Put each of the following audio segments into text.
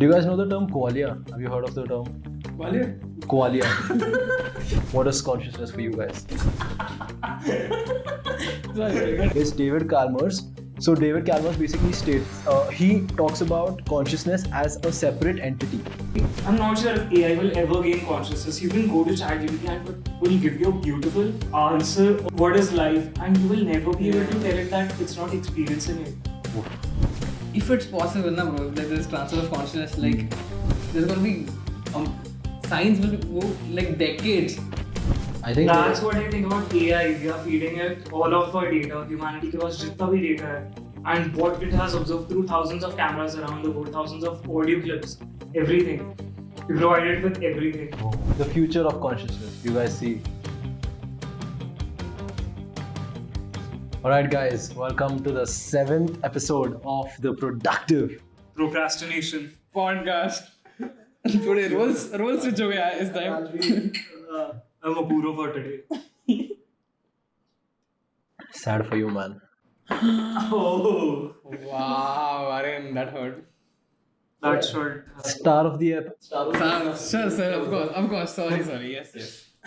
Do you guys know the term qualia? Have you heard of the term? Qualia? Qualia. What is consciousness for you guys? It's David Chalmers. So David Chalmers basically states, he talks about consciousness as a separate entity. I'm not sure if AI will ever gain consciousness. You can go to ChatGPT and it will give you a beautiful answer of what is life, and you will never be able to tell it that it's not experiencing it. If it's possible, na bro, like this transfer of consciousness, like there's gonna be science will go like decades. I think That's what I think about AI. We are feeding it all of our data, humanity के पास जितना भी data है, and what it has observed through thousands of cameras around the world, thousands of audio clips, everything. We provide it with everything. the future of consciousness, you guys see. Alright guys, welcome to the 7th episode of the Productive Procrastination Podcast. Today roles switch हो गया इस time. I'm Apoorva for today. Sad for you, man. Oh, Wow, Aaryan, that hurt. that's short. Star of the episode. Sure, of course. Sorry. Yes.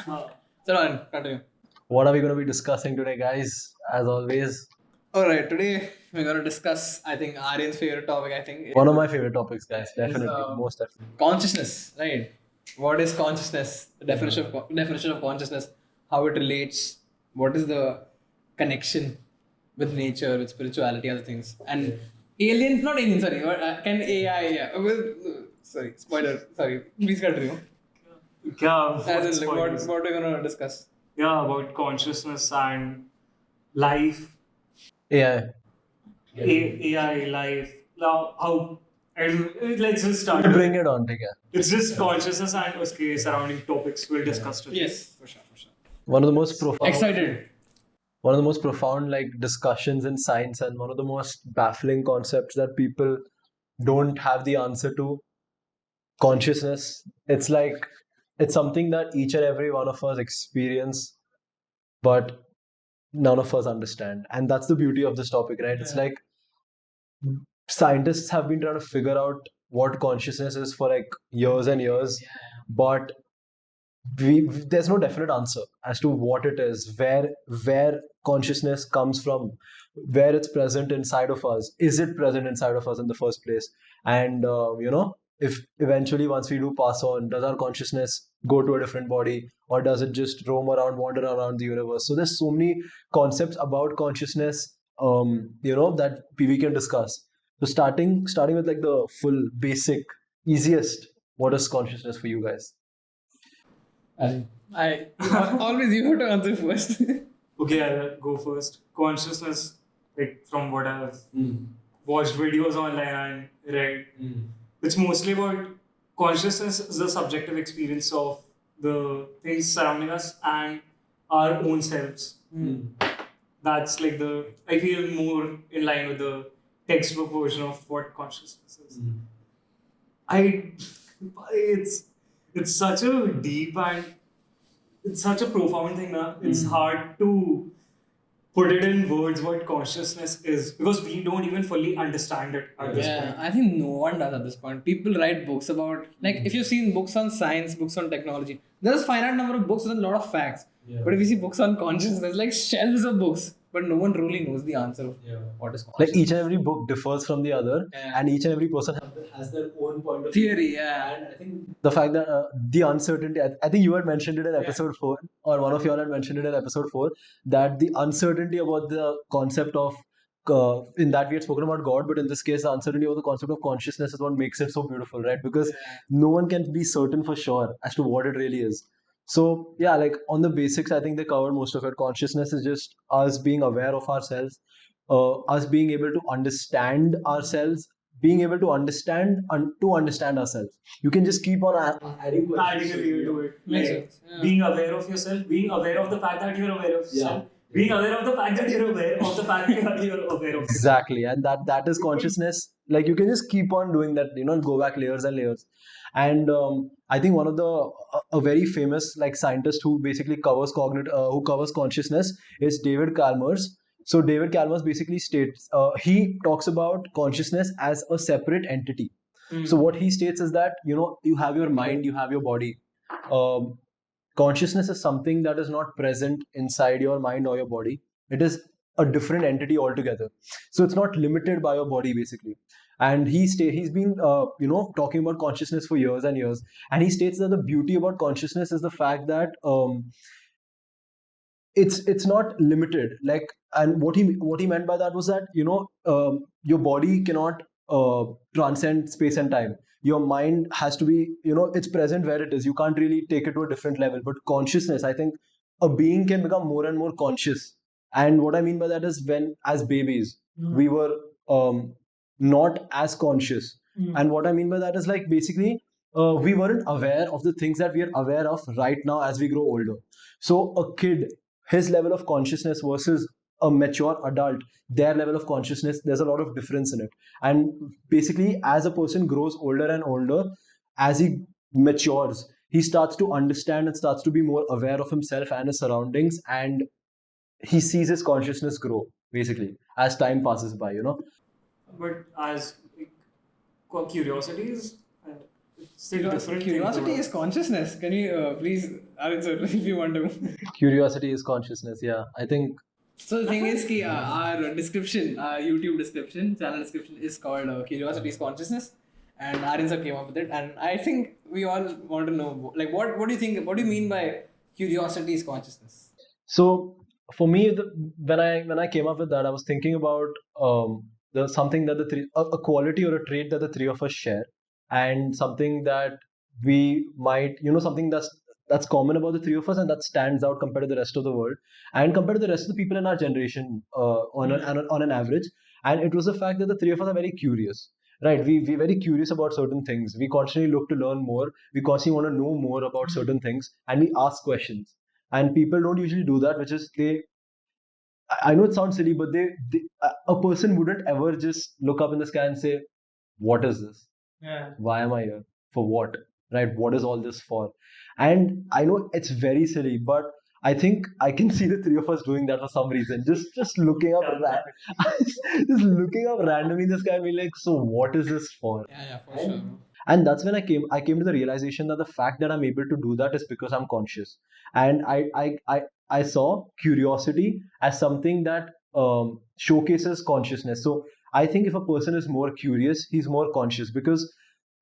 So on, continue. What are we going to be discussing today, guys? As always, Alright, today we're gonna discuss, I think, Aaryan's favorite topic, one of my favorite topics, guys. Definitely, most definitely. consciousness, right? What is consciousness? The definition of consciousness, how it relates, what is the connection with nature, with spirituality, other things, and aliens, not aliens, sorry, can AI, sorry, spoiler, sorry, please continue. Yeah, As in, like, what are we gonna discuss? yeah, about consciousness and life, AI. AI, life. Now, how? Let's just start. Bring it on, take care. It's just consciousness and उसके surrounding topics we'll discuss today. Yes, for sure. One of the most profound. Excited. One of the most profound discussions in science, and one of the most baffling concepts that people don't have the answer to. Consciousness. It's something that each and every one of us experience, but none of us understand. And that's the beauty of this topic, right? It's like scientists have been trying to figure out what consciousness is for years and years, but there's no definite answer as to what it is, where consciousness comes from, where it's present inside of us. Is it present inside of us in the first place? And if eventually once we do pass on, does our consciousness go to a different body, or does it just roam around, wander around the universe? So there's so many concepts about consciousness that we can discuss. So starting with the full basic easiest, what is consciousness for you guys? I always you have to answer first. Okay, I'll go first. Consciousness, from what I've watched videos online and read, it's mostly about consciousness is the subjective experience of the things surrounding us and our own selves. That's I feel more in line with the textbook version of what consciousness is. It's such a deep and it's such a profound thing now. It's hard to put it in words what consciousness is, because we don't even fully understand it at this point. I think no one does at this point. People write books about, if you've seen books on science, books on technology, there's a finite number of books with a lot of facts. Yeah. But if you see books on consciousness, there's shelves of books, but no one really knows the answer of what is consciousness. Each and every book differs from the other, and each and every person has their own point of Theory, And I think the fact that the uncertainty, I think you had mentioned it in episode 4, or one of you all had mentioned it in episode 4, that the uncertainty about the concept of, in that we had spoken about God, but in this case, the uncertainty about the concept of consciousness is what makes it so beautiful, right? Because no one can be certain for sure as to what it really is. So on the basics, I think they covered most of it. Consciousness is just us being aware of ourselves, us being able to understand ourselves, being able to understand ourselves. You can just keep on adding questions. Adding a layer to it. Makes sense. Yeah. Being aware of yourself, being aware of the fact that you're aware of yourself, being aware of the fact that you're aware of the fact that you're aware of yourself. Exactly, and that is consciousness. You can just keep on doing that, go back layers and layers. And I think one of a very famous scientist who basically covers consciousness is David Chalmers. So David Chalmers basically states, he talks about consciousness as a separate entity. So what he states is that, you have your mind, you have your body. Um, Consciousness is something that is not present inside your mind or your body. It is a different entity altogether. So it's not limited by your body, basically. And he's been talking about consciousness for years and years. And he states that the beauty about consciousness is the fact that it's not limited. Like, and what he meant by that was that, your body cannot transcend space and time. Your mind has to be, it's present where it is. You can't really take it to a different level. But consciousness, I think a being can become more and more conscious. And what I mean by that is, when as babies we were not as conscious. And what I mean by that is, like, basically we weren't aware of the things that we are aware of right now as we grow older. So a kid, his level of consciousness versus a mature adult, their level of consciousness, there's a lot of difference in it. And basically, as a person grows older and older, as he matures, he starts to understand and starts to be more aware of himself and his surroundings, and he sees his consciousness grow, basically, as time passes by. But as curiosity is and it's a different Curiosity thing. is consciousness. Can you please, Aaryan sir, if you want to? Curiosity is consciousness, yeah. I think So the thing is, our description, our YouTube description, channel description is called Curiosity is Consciousness, and Aaryan sir came up with it. And I think we all want to know, like, what do you think? What do you mean by curiosity is consciousness? so. For me, when I came up with that, I was thinking about the something that a quality or a trait that the three of us share, and something that we might, something that's common about the three of us, and that stands out compared to the rest of the world, and compared to the rest of the people in our generation, on an average. And it was the fact that the three of us are very curious. Right, we're very curious about certain things. We constantly look to learn more. We constantly want to know more about certain things, and we ask questions. And people don't usually do that, which is, I know it sounds silly, but a person wouldn't ever just look up in the sky and say, what is this? Yeah. Why am I here? For what? Right? What is all this for? And I know it's very silly, but I think I can see the three of us doing that for some reason. Just looking up, just looking up randomly in the sky and being like, so what is this for? Yeah, for sure. And that's when I came to the realization that the fact that I'm able to do that is because I'm conscious. And I saw curiosity as something that showcases consciousness. So I think if a person is more curious, he's more conscious. Because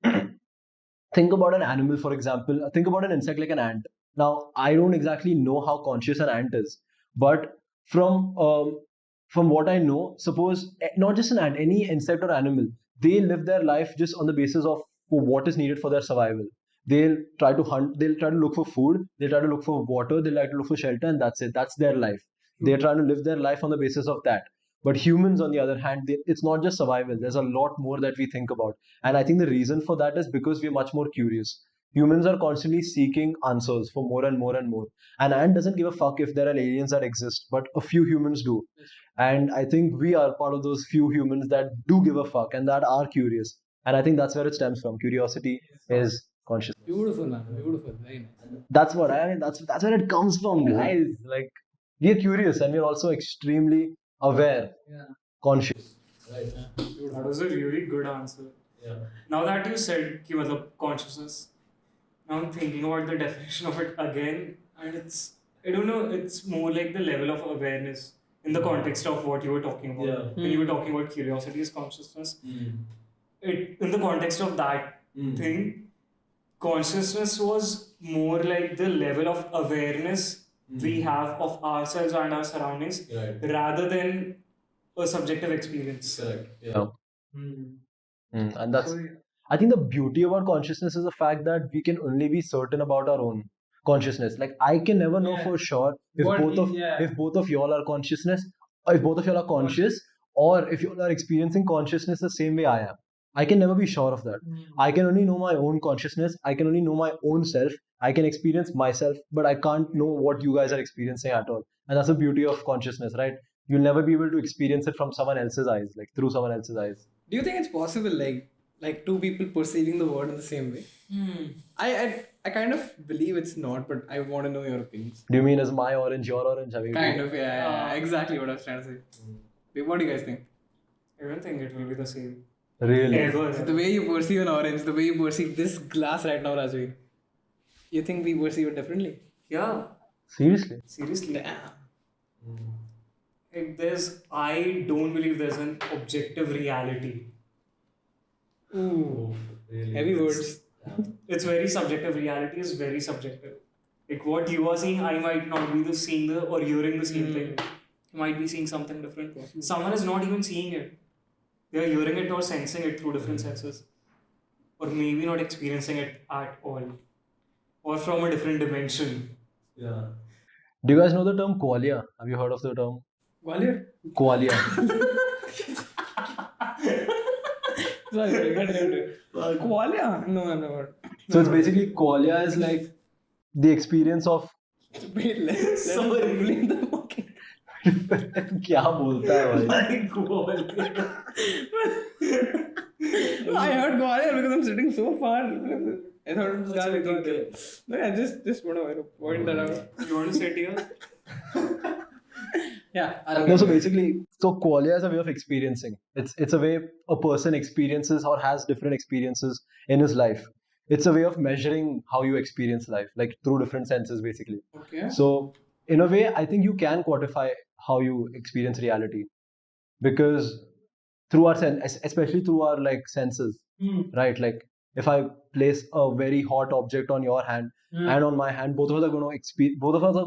think about an animal, for example. Think about an insect like an ant. Now, I don't exactly know how conscious an ant is, but from um, from what I know, suppose not just an ant, any insect or animal, they live their life just on the basis of what is needed for their survival. They'll try to hunt, they'll try to look for food, they'll try to look for water, they'll try to look for shelter, and that's it. That's their life. They're trying to live their life on the basis of that. But humans, on the other hand, it's not just survival. There's a lot more that we think about. And I think the reason for that is because we're much more curious. Humans are constantly seeking answers for more and more and more. And ant doesn't give a fuck if there are aliens that exist, but a few humans do. And I think we are part of those few humans that do give a fuck and that are curious. And I think that's where it stems from. Curiosity is consciousness. Beautiful, man. Beautiful. Very nice. That's what I mean. That's where it comes from, guys. Like, we are curious and we're also extremely aware, conscious. That was a really good answer. Yeah. Now that you said कि मतलब consciousness, now I'm thinking about the definition of it again, and I don't know, it's more like the level of awareness in the context of what you were talking about. Yeah. When you were talking about curiosity is consciousness, in the context of that thing, consciousness was more like the level of awareness we have of ourselves and our surroundings, rather than a subjective experience. Correct. Yeah. And that's, I think the beauty about consciousness is the fact that we can only be certain about our own consciousness. Like, I can never know for sure if both of y'all are consciousness, or if both of y'all are conscious, or if y'all are experiencing consciousness the same way I am. I can never be sure of that. I can only know my own consciousness. I can only know my own self. I can experience myself, but I can't know what you guys are experiencing at all. And that's the beauty of consciousness, right? You'll never be able to experience it from someone else's eyes, like through someone else's eyes. Do you think it's possible, like two people perceiving the world in the same way? I kind of believe it's not, but I want to know your opinions. Do you mean is my orange your orange? Kind of, yeah, exactly what I was trying to say. What do you guys think? I don't think it will be the same. Really? Ever. The way you perceive an orange, the way you perceive this glass right now, Rajveer, you think we perceive it differently? Yeah. Seriously? Seriously. Damn. I don't believe there's an objective reality. Ooh. Heavy words. It's very subjective. Reality is very subjective. Like what you are seeing, I might not be seeing or hearing the same thing. You might be seeing something different. Someone is not even seeing it. They are hearing it or sensing it through different senses. Or maybe not experiencing it at all. Or from a different dimension. Yeah. Do you guys know the term qualia? Have you heard of the term? Gwalior? Qualia. Sorry, got it. Qualia? No, I've never heard. So it's basically qualia is like the experience of Wait, let's explain the fucking. क्या बोलता है भाई? I heard Gwalior because I'm sitting so far. I thought it was Gwalior. No, I just want to point that out. You want to sit here? Yeah. No, so basically, so qualia is a way of experiencing. It's a way a person experiences or has different experiences in his life. It's a way of measuring how you experience life, like through different senses, basically. Okay. So in a way, I think you can quantify how you experience reality, because through our especially through our like senses, right? Like if I place a very hot object on your hand and on my hand, both of us are going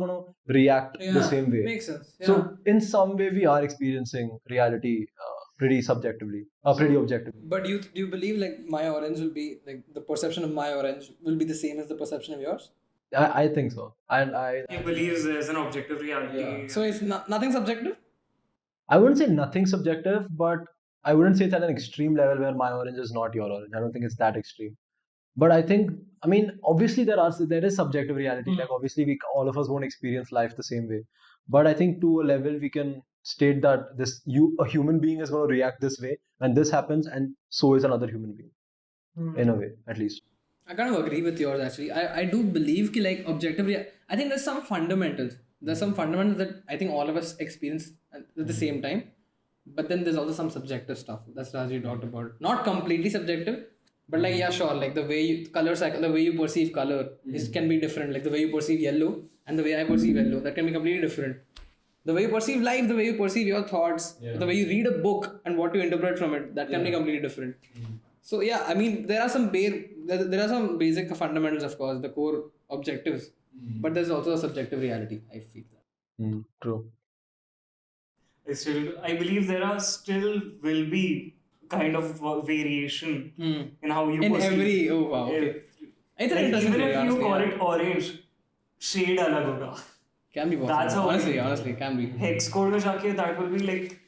to react the same way. Makes sense. Yeah. So in some way, we are experiencing reality pretty subjectively, pretty objectively. But do you believe like my orange will be like the perception of my orange will be the same as the perception of yours? I think so, and He believes there's an objective reality. Yeah. So it's nothing subjective? I wouldn't say nothing subjective, but I wouldn't say it's at an extreme level where my orange is not your orange. I don't think it's that extreme. But I think, I mean, obviously there is subjective reality. Like obviously all of us won't experience life the same way. But I think to a level we can state that a human being is going to react this way, and this happens, and so is another human being, in a way, at least. I kind of agree with yours actually. I do believe that like objectively, I think there's some fundamentals. There's some fundamentals that I think all of us experience at the same time. But then there's also some subjective stuff. That's as you talked about. Not completely subjective, but like yeah, sure. Like the way you color cycle, the way you perceive color can be different. Like the way you perceive yellow and the way I perceive yellow, that can be completely different. The way you perceive life, the way you perceive your thoughts, the way you read a book and what you interpret from it, that can be completely different. So yeah, I mean there are some basic fundamentals, of course, the core objectives, but there's also a subjective reality. I feel that. True. I believe there are still will be kind of variation in how you perceive. Every okay. It's an interesting even theory, if you honestly, call yeah. it orange, shade alag hoga. Can be possible. That's how honestly, can be. Hex code में जाके that will be like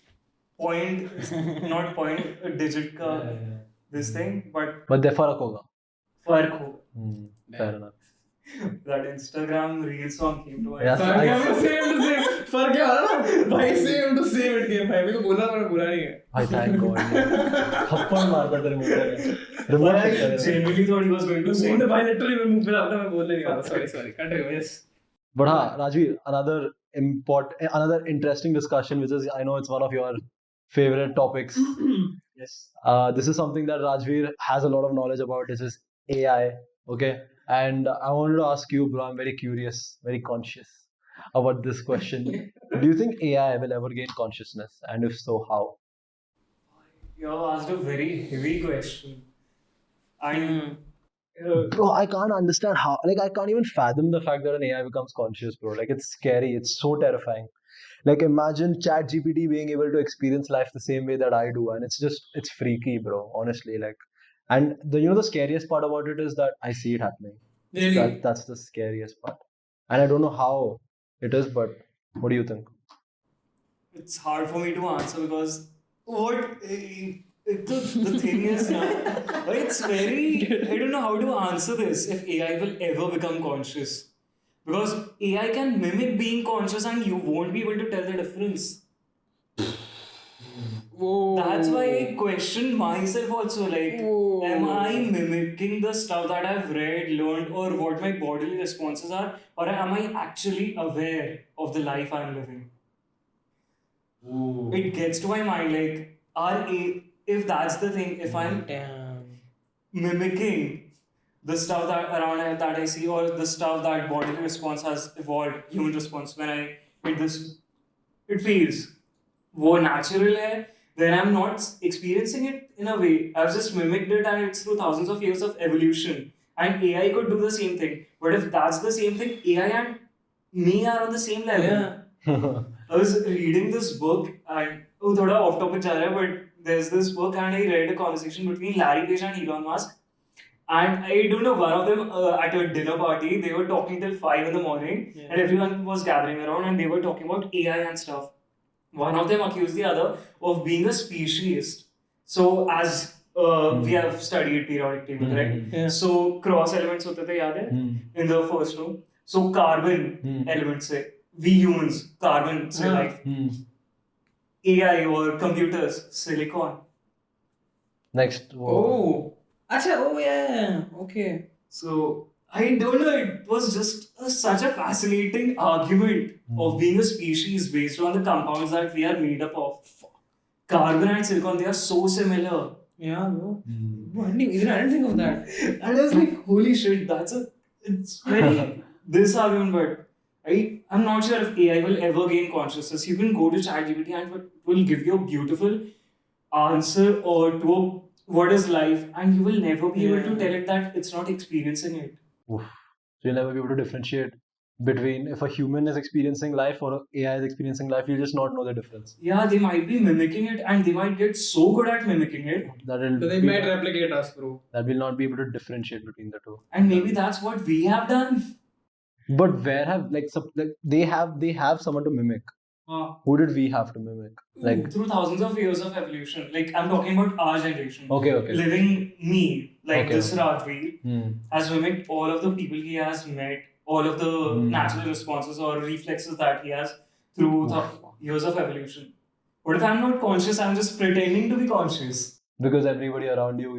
not point a digit का this thing, but there फर्क होगा. फर्क होगा. Fair enough. That Instagram reel song came to my Yes, फर्क क्या है ना भाई same to same it game भाई मेरे को बोला पर बुरा नहीं है I thank God. थप्पड़ मारता तेरे मुंह पे. But I genuinely thought he was going to say. भाई लिटरली मेरे मुंह पे आता मैं बोलने नहीं वाला sorry continue yes. But Rajveer, another interesting discussion, which is I know it's one of your favorite topics. Yes. This is something that Rajveer has a lot of knowledge about. This is AI. Okay. And I wanted to ask you, bro, I'm very curious, very conscious about this question. Do you think AI will ever gain consciousness? And if so, how? You have asked a very heavy question. And Bro, I can't understand how. Like, I can't even fathom the fact that an AI becomes conscious, bro. Like, it's scary. It's so terrifying. Like, imagine ChatGPT being able to experience life the same way that I do. And it's freaky, bro, honestly. Like, and the scariest part about it is that I see it happening. Really? That's the scariest part. And I don't know how it is, but what do you think? it's hard for me to answer because the thing is now, it's very, I don't know how to answer this if AI will ever become conscious. Because AI can mimic being conscious and you won't be able to tell the difference. Whoa. That's why I question myself also. Like, am I mimicking the stuff that I've read, learned, or what my bodily responses are? Or am I actually aware of the life I'm living? It gets to my mind, like, if that's the thing, if I'm Damn. mimicking the stuff that around that I see, or the stuff that bodily response has evolved, human response, when I hit this, it feels more natural hai, then I'm not experiencing it in a way. I've just mimicked it, and it's through thousands of years of evolution. And AI could do the same thing. But if that's the same thing, AI and me are on the same level. Yeah. I was reading this book, and thoda off topic ja raha hai, but there's this book, and I read a conversation between Larry Page and Elon Musk. And I don't know, one of them at a dinner party, they were talking till 5 in the morning, Yeah. and everyone was gathering around, and they were talking about AI and stuff. One of them accused the other of being a speciesist. So, as we have studied periodic table, right? Yeah. So, cross elements hote the, yaad hai? In the first row. So, carbon elements se, we humans, carbon se, like AI or computers, silicon. Next. Oh. Acha, oh yeah. Okay. So I don't know, it was just such a fascinating argument of being a species based on the compounds that we are made up of. Carbon and silicon, they are so similar. Yeah, bro. I didn't think of that. And I was like, holy shit, it's very this argument, but I'm not sure if AI will ever gain consciousness. You can go to ChatGPT and it will give you a beautiful answer or to a what is life, and you will never be able to tell it that it's not experiencing it. Oof. So you'll never be able to differentiate between if a human is experiencing life or AI is experiencing life. You'll just not know the difference. Yeah, they might be mimicking it, and they might get so good at mimicking it. So they might replicate us, bro. That will not be able to differentiate between the two. And maybe that's what we have done. But where have they have someone to mimic? Who did we have to mimic? Like through thousands of years of evolution. Like I'm talking about our generation. Okay. Living me, like this Rajveer, Hmm. has mimicked all of the people he has met, all of the natural responses or reflexes that he has through the years of evolution. What if I'm not conscious? I'm just pretending to be conscious. Because everybody around you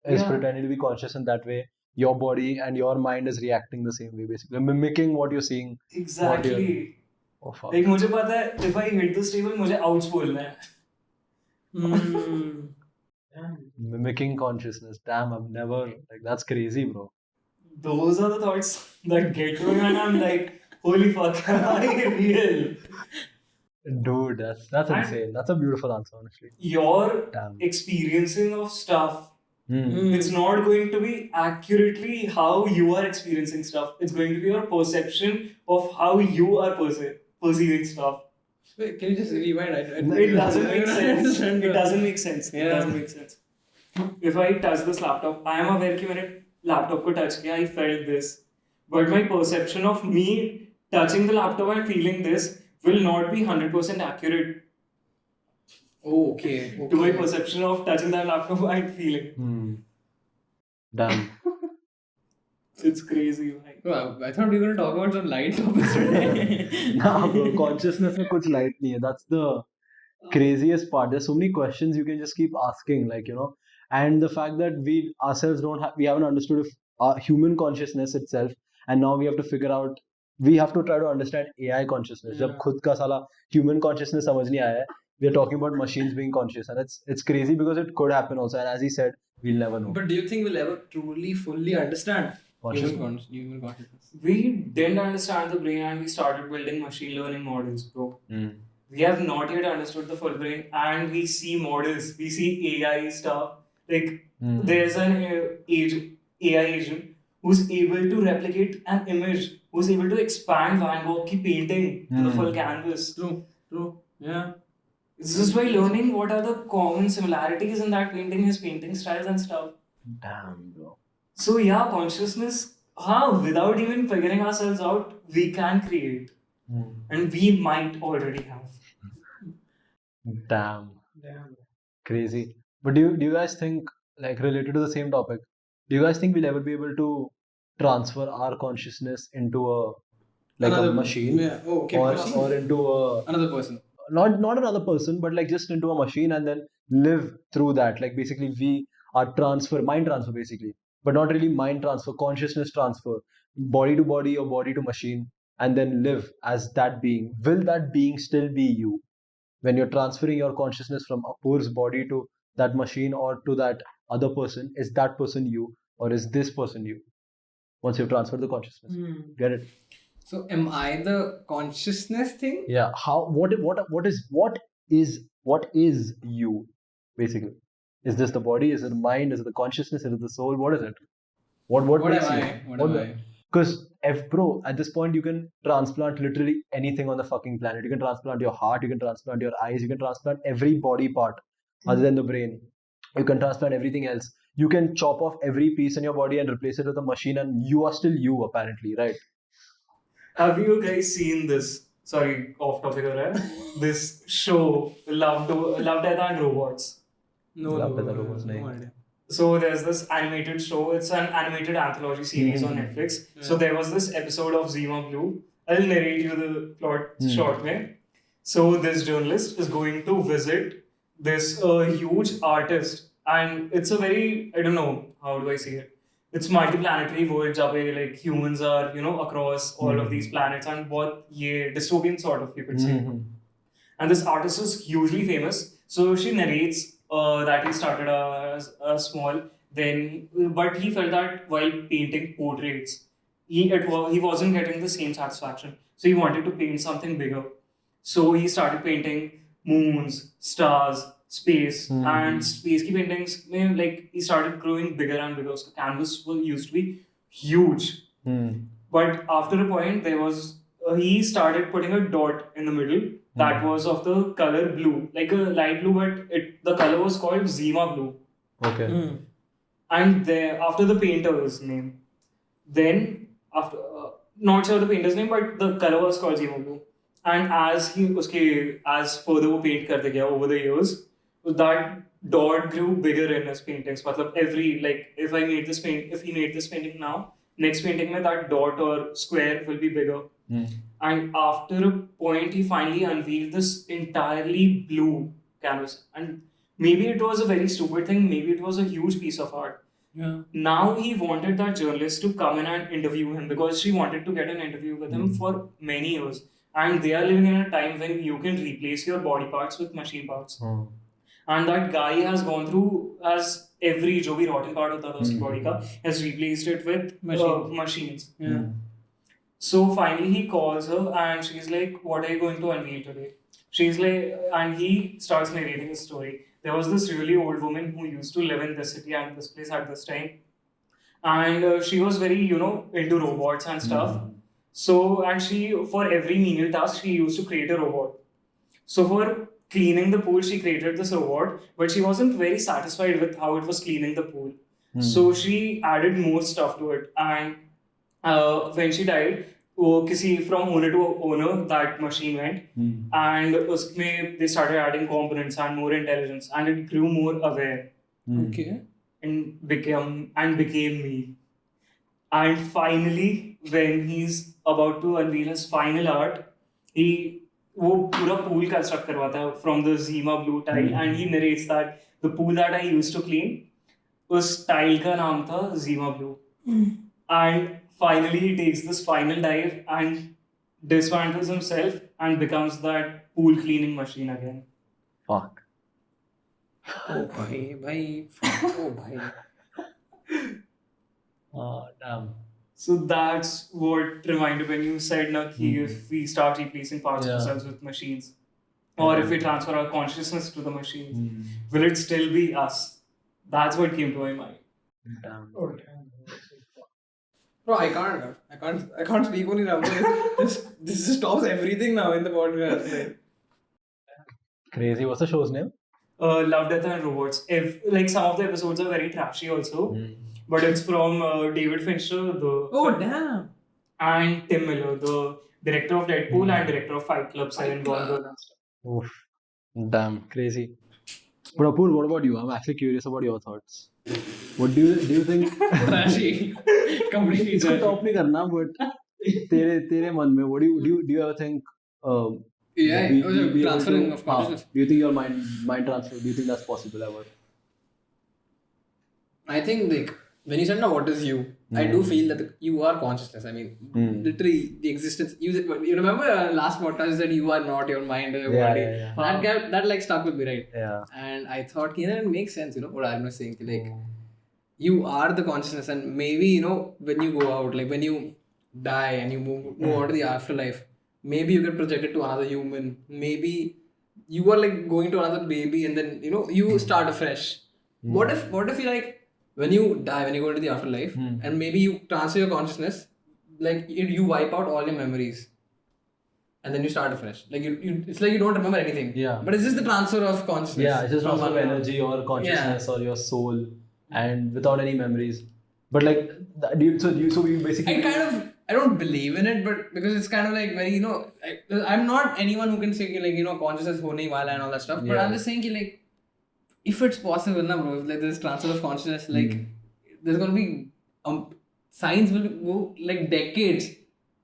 is Yeah. pretending to be conscious in that way. Your body and your mind is reacting the same way, basically mimicking what you're seeing. Exactly. Oh fuck. Like मुझे पता है, if I hit this table, मुझे ouch बोलना है. Mimicking consciousness. Damn, I've never that's crazy, bro. Those are the thoughts that get to me, and I'm like, holy fuck, am I real? Dude, that's And- insane. That's a beautiful answer, honestly. Your Damn. experiencing of stuff, Hmm. it's not going to be accurately how you are experiencing stuff. It's going to be your perception of how you are perceiving stuff. Wait, can you just rewind? It doesn't make sense. It doesn't make sense. It Yeah. doesn't make sense. If I touch this laptop, I am aware कि मैंने laptop को touch किया, I felt this. But my perception of me touching the laptop and feeling this will not be 100% accurate Oh, okay. to my perception of touching that laptop and feeling. Damn. It's crazy. Like, Bro, I thought we were going to talk about some light topics today. Nah, bro, consciousness में कुछ light नहीं है. That's the craziest part. There's so many questions you can just keep asking, and the fact that we ourselves we haven't understood if human consciousness itself, and now we have to figure out, we have to try to understand AI consciousness. जब खुद का साला human consciousness समझ नहीं आया है, we are talking about machines being conscious, and it's crazy because it could happen also, and as he said, we'll never know. But do you think we'll ever truly, fully understand Consciousness. human consciousness? we didn't understand the brain and we started building machine learning models, bro. We have not yet understood the full brain, and we see models, we see AI stuff. Like there's an AI agent who's able to replicate an image, who's able to expand Van Gogh ki painting to the full canvas. True. Yeah. It's just by learning what are the common similarities in that painting, his painting styles and stuff. Damn, bro. So yeah, consciousness, without even figuring ourselves out, we can create. And we might already have. Damn. Crazy. But do you guys think, related to the same topic, do you guys think we'll ever be able to transfer our consciousness into a Another machine? Yeah. Oh, okay. Or into Another person. not another person, but just into a machine and then live through that. Basically we are mind transfer basically, but not really mind transfer, consciousness transfer, body to body or body to machine, and then live as that being. Will that being still be you when you're transferring your consciousness from Apoorva's body to that machine or to that other person, is that person you or is this person you? Once you've transferred the consciousness, get it? So am I the consciousness thing? Yeah. How? What is you? Basically, is this the body? Is it the mind? Is it the consciousness? Is it the soul? What is it? What What makes am you? I? What am I? Because bro, at this point you can transplant literally anything on the fucking planet. You can transplant your heart, you can transplant your eyes, you can transplant every body part other than the brain. You can transplant everything else. You can chop off every piece in your body and replace it with a machine, and you are still you, apparently, right? Have you guys seen this? Sorry, off topic हो रहा है. This show, Love, Death and Robots. No, Love no, Death and Robots, no nahi. idea. So there's this animated show. It's an animated anthology series on Netflix. So there was this episode of Zima Blue. I'll narrate you the plot short way. So this journalist is going to visit this huge artist, and it's a very, I don't know, how do I say it? It's multiplanetary world where like humans are, across all of these planets, and what yeah, dystopian sort of, you could say. And this artist is hugely famous. So she narrates that he started as a small, but he felt that while painting portraits, he wasn't getting the same satisfaction. So he wanted to paint something bigger. So he started painting moons, stars, space, and space ki paintings. Like he started growing bigger and bigger. So canvas used to be huge. But after a point, there was he started putting a dot in the middle that was of the color blue, like a light blue, but the color was called Zima blue. Okay. And there, after the painter's name, then after not sure the painter's name, but the color was called Zima blue. And as further वो paint करते गया over the years, that dot grew bigger in his paintings. मतलब if he made this painting now, next painting में that dot or square will be bigger. And after a point, he finally unveiled this entirely blue canvas. And maybe it was a very stupid thing, maybe it was a huge piece of art. Yeah. Now he wanted that journalist to come in and interview him because she wanted to get an interview with him for many years. And they are living in a time when you can replace your body parts with machine parts. And that guy has gone through as every जो भी rotten part होता था उसकी body का has replaced it with machines. Yeah. So finally he calls her and she's like, "What are you going to unveil today?" She's like, and he starts narrating his story. There was this really old woman who used to live in this city and this place at this time. And she was very, into robots and stuff. So, and she, for every menial task, she used to create a robot. So for cleaning the pool, she created this robot, but she wasn't very satisfied with how it was cleaning the pool. So she added more stuff to it. And when she died, from owner to owner, that machine went. And they started adding components and more intelligence, and it grew more aware. Okay. And became me. And finally, when he's about to unveil his final art, वो पूरा pool construct करवाता है from the Zima blue tile, and he narrates that the pool that I used to clean, उस tile का नाम था Zima blue. And finally, he takes this final dive and dismantles himself and becomes that pool cleaning machine again. Fuck. Oh bhai. Oh bhai. Oh, damn. So that's what reminded when you said, if we start replacing parts of ourselves with machines, or if we transfer our consciousness to the machines, will it still be us? That's what came to my mind. Damn. Bro, I can't speak only now. This stops everything now in the podcast. Crazy. What's the show's name? Love, Death and Robots. If some of the episodes are very trashy also, but it's from David Fincher, Damn. and Tim Miller, the director of Deadpool and director of Fight Club, and Gone Girl and stuff. Oof. Damn. Crazy. But Apoorva, what about you? I'm actually curious about your thoughts. What do you think? Trashy. Completely इसको trashy. top नहीं करना, but तेरे मन में, what do you ever think? Yeah, be able transferring to- of consciousness. Do you think your mind transfer? Do you think that's possible ever? I think when you said now what is you, I do feel that you are consciousness. I mean, literally the existence. You remember last podcast you said you are not your mind or your body. That like stuck with me, right? Yeah. And I thought, it makes sense. What I'm not saying, like you are the consciousness, and maybe when you go out, like when you die and you move on to the afterlife, maybe you get projected to another human. Maybe you are like going to another baby, and then you start afresh. What if you like when you die, when you go into the afterlife, and maybe you transfer your consciousness, like you wipe out all your memories, and then you start afresh. Like it's like you don't remember anything. Yeah. But it's just the transfer of consciousness. Yeah, it's just from transfer of one- energy or consciousness or your soul, and without any memories. But like, so you basically. I don't believe in it, but because it's kind of like very, I'm not anyone who can say like, consciousness hone wala and all that stuff. But Yeah. I'm just saying like, if it's possible, na bro, if like there's transfer of consciousness, like there's gonna be science will go like decades.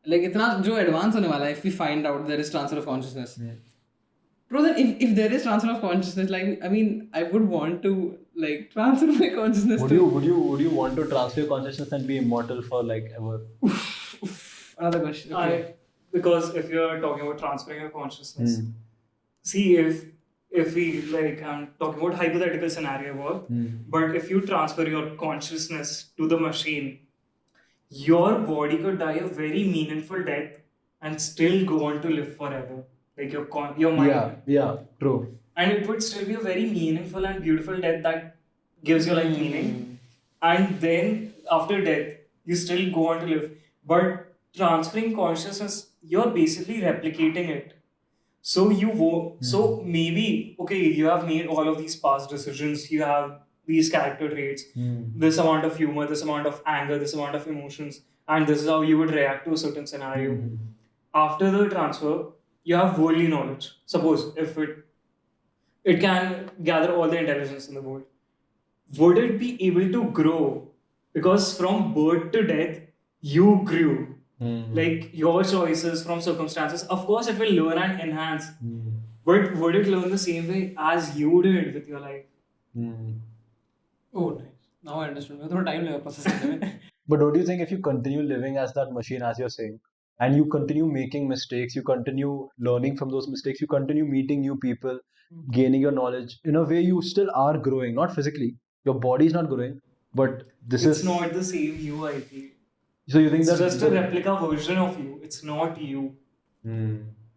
Like itna jo advance hone wala hai if we find out there is transfer of consciousness. Bro, then if there is transfer of consciousness, like I mean, I would want to like transfer my consciousness. Would you want to transfer your consciousness and be immortal for like ever? Another question. Okay. Because if you're talking about transferring your consciousness, see if we like I'm talking about hypothetical scenario work, but if you transfer your consciousness to the machine, your body could die a very meaningful death and still go on to live forever. Like your mind. Yeah, true. And it would still be a very meaningful and beautiful death that gives your life meaning. And then after death, you still go on to live. But transferring consciousness, you're basically replicating it. So so maybe, okay, you have made all of these past decisions, you have these character traits, this amount of humor, this amount of anger, this amount of emotions, and this is how you would react to a certain scenario. After the transfer, you have worldly knowledge. Suppose if it can gather all the intelligence in the world. Would it be able to grow? Because from birth to death, you grew. Like your choices from circumstances, of course, it will learn and enhance. But would it learn the same way as you did with your life? Oh, nice. Now I understood. मैं थोड़ा time लगा processing में. But don't you think if you continue living as that machine, as you're saying, and you continue making mistakes, you continue learning from those mistakes, you continue meeting new people, gaining your knowledge, in a way you still are growing, not physically. Your body is not growing, but It's not the same you, I feel. So you think It's that just a replica version of you. It's not you.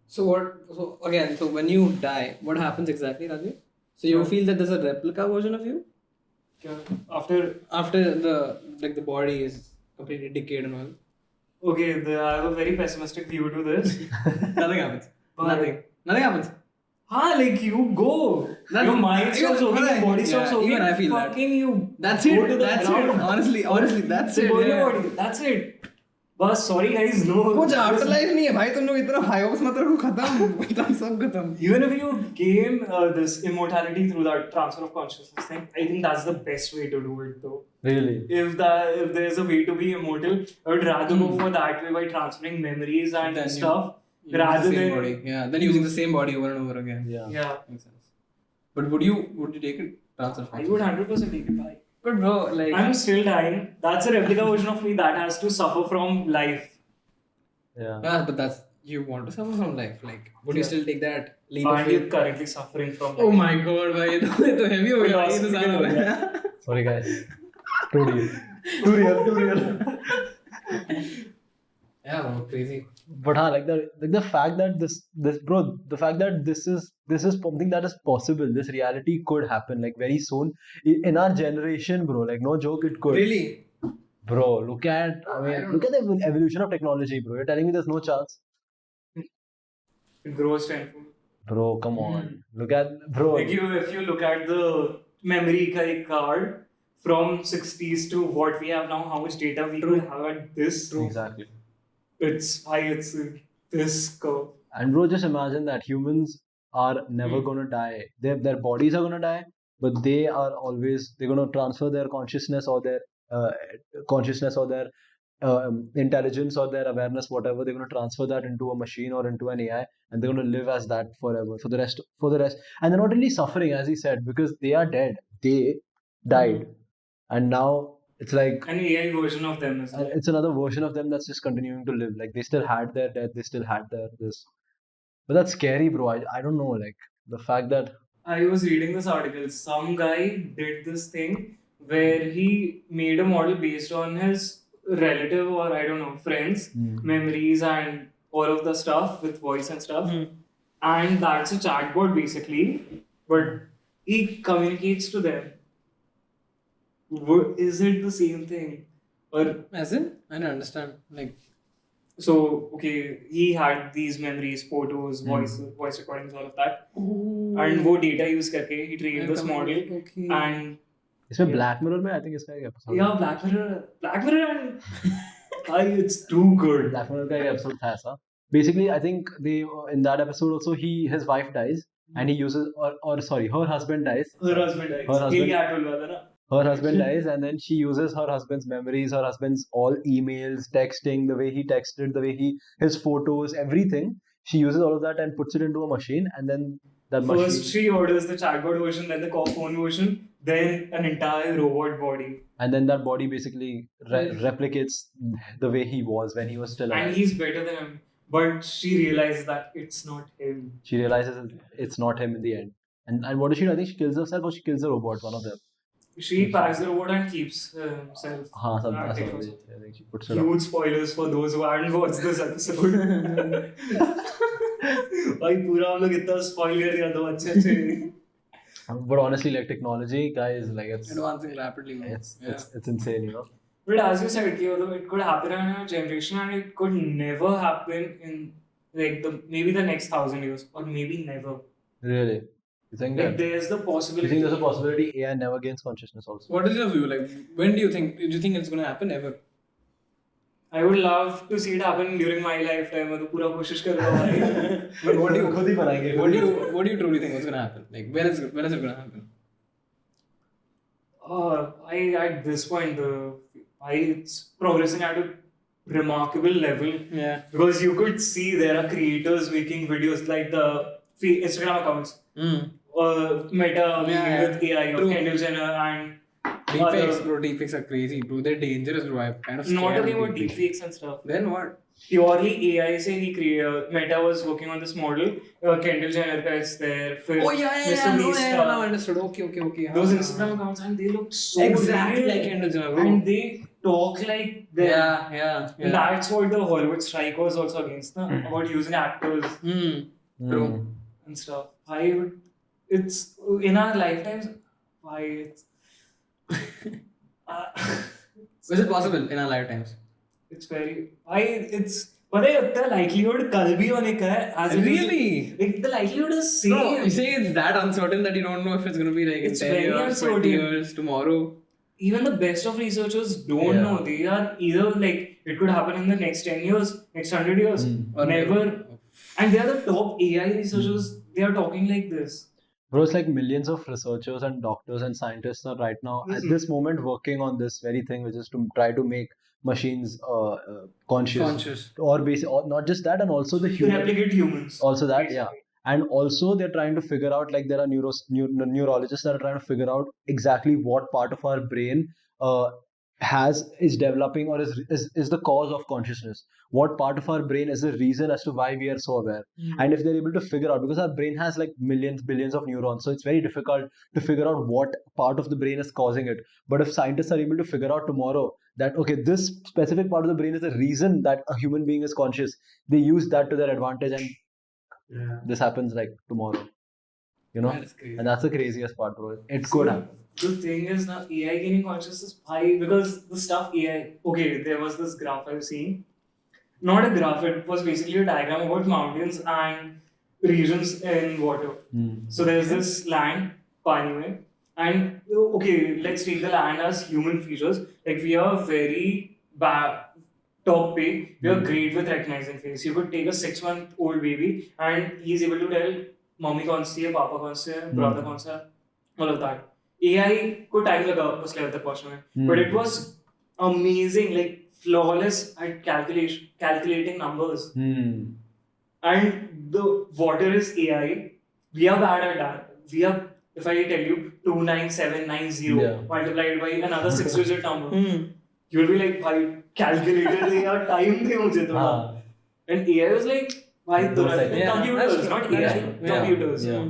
So again, when you die, what happens exactly, Rajveer? So you feel that there's a replica version of you? After the body is completely decayed and all. Okay, I have a very pessimistic view to this. Nothing happens. Nothing happens. Like you go. Your mind stops working, your body stops working. Even I feel fucking that. you. That's go it. to the That's ground. it. Honestly, that's it. Burn Yeah. your body. That's it. But sorry guys, no. कुछ afterlife नहीं है भाई तुम लोग इतना high hopes मत रखो खत्म सब खत्म. Even if you gain this immortality through that transfer of consciousness thing, I think that's the best way to do it though. Really? If there's a way to be immortal, I would rather go for that way by transferring memories and Then stuff the rather same than body. Yeah, then using the same body over and over again. yeah. Makes sense. But would you take it transfer of I would 100% take it back. But bro, like I'm still dying. That's a replica version of me that has to suffer from life. yeah, but that's you want to suffer from life. Like, would you still take that leap of Aren't you faith? currently suffering from Oh life? my god, भाई ये तो heavy हो गया भाई ये तो सारा हो गया. Sorry guys. Too real. Too real. Yeah, bro, crazy. But like the fact that this bro, the fact that this is something that is possible. This reality could happen like very soon in our generation, bro. Like no joke, it could. Really? Bro, look at look at the evolution of technology, bro. You're telling me there's no chance? It grows tenfold. Bro, come on. Look at bro. Like if you look at the memory card from 60s to what we have now, how much data we could have at this. Exactly. It's this curve. And bro, just imagine that humans are never gonna die. Their bodies are gonna die, but they're gonna transfer their consciousness or their intelligence or their awareness, whatever. They're gonna transfer that into a machine or into an AI, and they're gonna live as that forever for the rest. And they're not really suffering, as he said, because they are dead. They died, and now it's like an AI version of them as well. it's another version of them that's just continuing to live. Like they still had their death, they still had their this. But that's scary, bro. I don't know. Like the fact that I was reading this article. Some guy did this thing where he made a model based on his relative or I don't know friends, memories and all of the stuff with voice and stuff. And that's a chatbot basically, but he communicates to them. Is it the same thing? Or As in, I don't understand. Like, so okay, he had these memories, photos, voice recordings, all of that. And वो data use करके he trained this model. Okay. And इसमें Black Mirror में I think इसका एक episode. yeah, Black Mirror and it's too good. Black Mirror का एक episode था ऐसा. Basically, I think they in that episode also his wife dies and he uses or sorry her husband dies. Her husband dies. Her husband- यही आठ बोलवा था ना. Her husband dies and then she uses her husband's memories, her husband's all emails, texting, the way he texted, the way his photos, everything. She uses all of that and puts it into a machine and then that machine. First she orders the chatbot version, then the phone version, then an entire robot body. And then that body basically replicates the way he was when he was still alive. And he's better than him. But she realizes that it's not him. She realizes it's not him in the end. And what does she do? I think she kills herself or she kills the robot, one of them. She packs the robot and keeps himself. हाँ सब acting ऐसा also. I think she puts it up. Huge spoilers for those who haven't watched this episode. भाई पूरा हम लोग इतना spoil कर दिया तो अच्छे. But honestly, like technology, guys, like it's advancing rapidly. it's insane, you know. But as you said, it could happen in a generation and it could never happen in like maybe the next 1,000 years or maybe never. Really, you think Like that? there's the You possibility. think there's a possibility AI never gains consciousness also? What is your view? Like, when do you think it's going to happen ever? I would love to see it happen during my lifetime. मैं तो पूरा कोशिश कर रहा हूँ भाई. But what do you खुद ही बनाएंगे. what do you truly think is going to happen? Like, when is it going to happen? At this point, it's progressing at a remarkable level. Yeah. Because you could see there are creators making videos like the Instagram accounts. Meta with AI of True. Kendall Jenner and Deepfakes, bro. Deepfakes are crazy, bro. They're dangerous, bro. I'm kind of scared. not talking of about deepfakes and stuff. Then what? Purely AI से he created. Meta was working on this model. Kendall Jenner का is there. फिर Mr. Beast का. No, understood. Okay. Those Instagram accounts and they look so exactly real. like Kendall Jenner, bro. And they talk like them. Yeah. And that's what the Hollywood strike was also against, na? About using actors True. and stuff. It's in our lifetimes. Is it possible in our lifetimes? It's very. पता है the likelihood कल भी होने का है. As it is- Really? like the likelihood is same. No, you say it's that uncertain that you don't know if it's going to be like in It's 10 very years, 20 uncertain. years, tomorrow. Even the best of researchers don't know. They are either like it could happen in the next 10 years, next 100 years, Or never. And they are the top AI researchers. They are talking like this. Bro, it's like millions of researchers and doctors and scientists are right now at this moment working on this very thing, which is to try to make machines conscious. Or basically, or not just that, and also the To human. replicate humans. Also that, yeah. And also they're trying to figure out, like there are neurologists that are trying to figure out exactly what part of our brain is developing or is the cause of consciousness. What part of our brain is the reason as to why we are so aware. And if they're able to figure out, because our brain has like millions, billions of neurons, so it's very difficult to figure out what part of the brain is causing it. But if scientists are able to figure out tomorrow that, okay, this specific part of the brain is the reason that a human being is conscious, they use that to their advantage and this happens like tomorrow, you know. That is crazy. And that's the craziest part, bro. It could happen. The thing is now AI gaining consciousness high because the stuff AI. Okay, there was this graph I was seeing. Not a graph. It was basically a diagram about mountains and regions in water. So there's this land, Panue, and okay, let's take the land as human features. Like we are very bad. Top pay, we are great with recognizing face. You could take a 6-month-old baby and he's able to tell mommy kaun si hai, papa kaun si hai, brother kaun sa hai, all of that. AI को time लगा उस level तक पहुंचने में, but it was amazing, like flawless at calculating numbers. And the water is AI. We are bad at that. If I tell you, 29790 Yeah. multiplied by another 6-digit number. You'll be like, bhai, calculator de yaar, time de mujhe thoda. And AI was like, bhai, turant mein computers, that's true. not That's AI, true. computers. Yeah.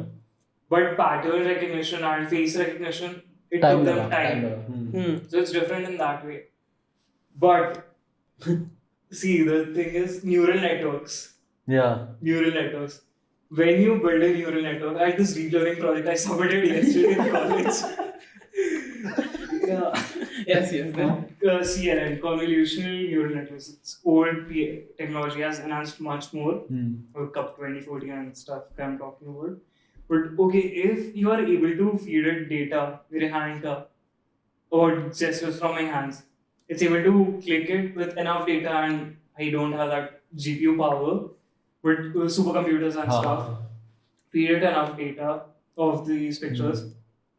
But pattern recognition and face recognition, it Time took them laga, time. laga. So it's different in that way. But see, the thing is neural networks. Yeah. Neural networks. When you build a neural network, I had this deep learning project I submitted yesterday in college. Yeah. Yes. Then. CNN, convolutional neural networks. It's old technology has enhanced much more. Look up 2040 and stuff I'm talking about. But okay, if you are able to feed it data, मेरे hand का, or gestures from my hands, it's able to click it with enough data, and I don't have that GPU power, but supercomputers and stuff feed it enough data of these pictures.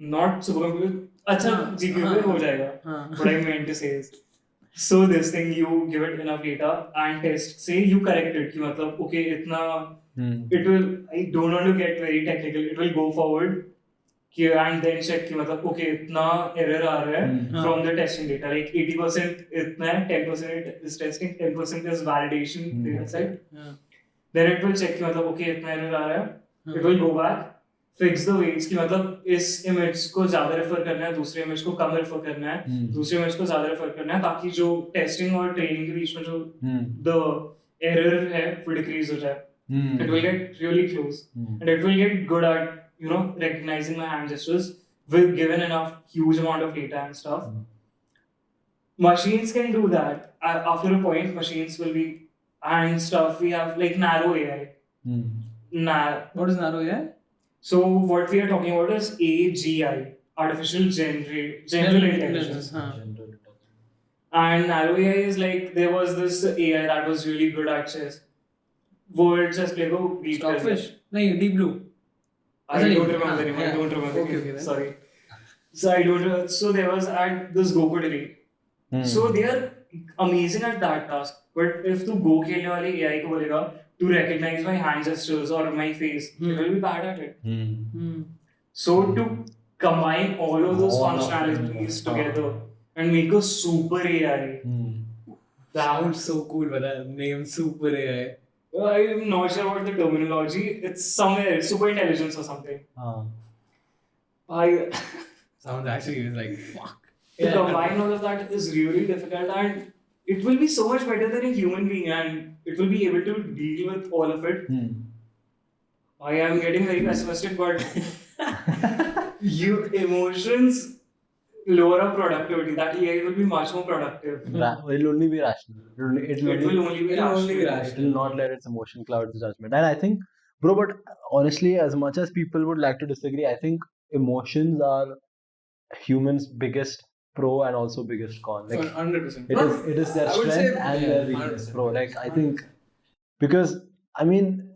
Not supercomputer. अच्छा GPU पे हो जाएगा. What I meant to say is, so this thing you give it enough data and test. Say you correct it कि मतलब okay इतना it will. I don't want to get very technical. It will go forward and then check कि मतलब okay इतना error आ रहा है from the testing data, like 80% इतना है, 10% is testing, 10% is validation data set. Then it will check कि मतलब okay इतना error आ रहा है, it will go back, fix the weights कि मतलब इस image को ज़्यादा refer करना है, दूसरे image को कम refer करना है, दूसरे image को ज़्यादा refer करना है, ताकि जो testing और training के बीच में जो the error है वो decrease हो जाए. It will get really close, and it will get good at recognizing my hand gestures with given enough huge amount of data and stuff. Machines can do that. After a point, machines will be and stuff. We have like narrow AI. What is narrow AI? So what we are talking about is AGI, artificial general intelligence. And narrow AI is like there was this AI that was really good at chess. World chess player को beat कर दिया. Stockfish? नहीं, Deep Blue. I don't remember anymore. I don't remember. Okay, Sorry. So I don't remember. So there was at this Go Delhi. So they are amazing at that task. But if tu Go खेलने वाले AI को बोलेगा to recognize my hand gestures or my face, it will be bad at it. So to combine all of those functionalities together and make a super AI. Sounds so cool, but name Super AI. I'm not sure about the terminology. It's somewhere super intelligence or something. Sounds actually like fuck. To combine all of that is really difficult, and it will be so much better than a human being, and it will be able to deal with all of it. I am getting very pessimistic, but emotions lower our productivity. That AI will be much more productive. It will only be rational. It will only be rational. It will not let its emotion cloud the judgment. And I think, bro, but honestly, as much as people would like to disagree, I think emotions are humans' biggest pro and also biggest con. Like 100%. It is their strength and their weakness, bro. Like I think because I mean.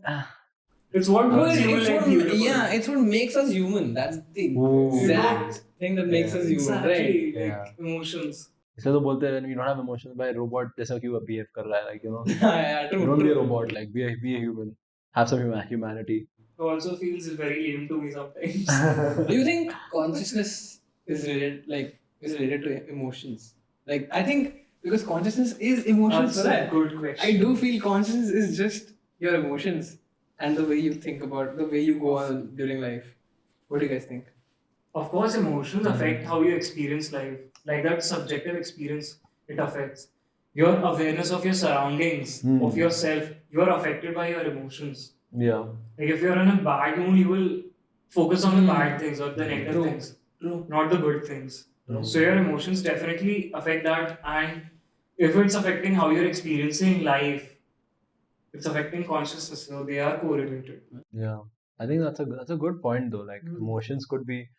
It's what it's what makes us human. That's the thing. Exact thing that makes us human, right? Like emotions. इसलिए तो बोलते हैं when you don't have emotions, by robot जैसा क्यों behave कर रहा है, like true. Don't be a robot, like be a human, have some humanity. It also feels very lame to me sometimes. Do you think consciousness is related to emotions? Like I think because consciousness is emotions. That's a good question. I do feel consciousness is just your emotions and the way you think about, the way you go on during life. What do you guys think? Of course, emotions affect how you experience life. Like that subjective experience, it affects your awareness of your surroundings, of yourself. You are affected by your emotions. Yeah. Like if you're in a bad mood, you will focus on the bad things or the negative things, not the good things. So your emotions definitely affect that, and if it's affecting how you're experiencing life, it's affecting consciousness. So they are correlated. Yeah, I think that's a good point though. Like emotions could be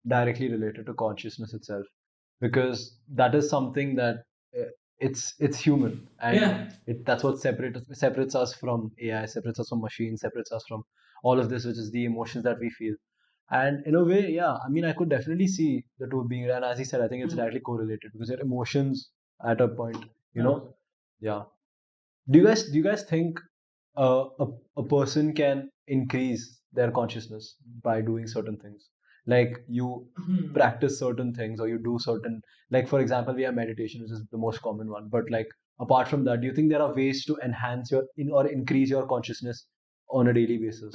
directly related to consciousness itself, because that is something that it's human, and that's what separates us from AI, separates us from machines, separates us from all of this, which is the emotions that we feel. And in a way, yeah, I mean, I could definitely see the two being, and as he said, I think it's directly correlated because your emotions at a point, yeah. Do you guys think a person can increase their consciousness by doing certain things? Like you practice certain things or you do certain, like for example, we have meditation, which is the most common one. But like apart from that, do you think there are ways to enhance or increase your consciousness on a daily basis?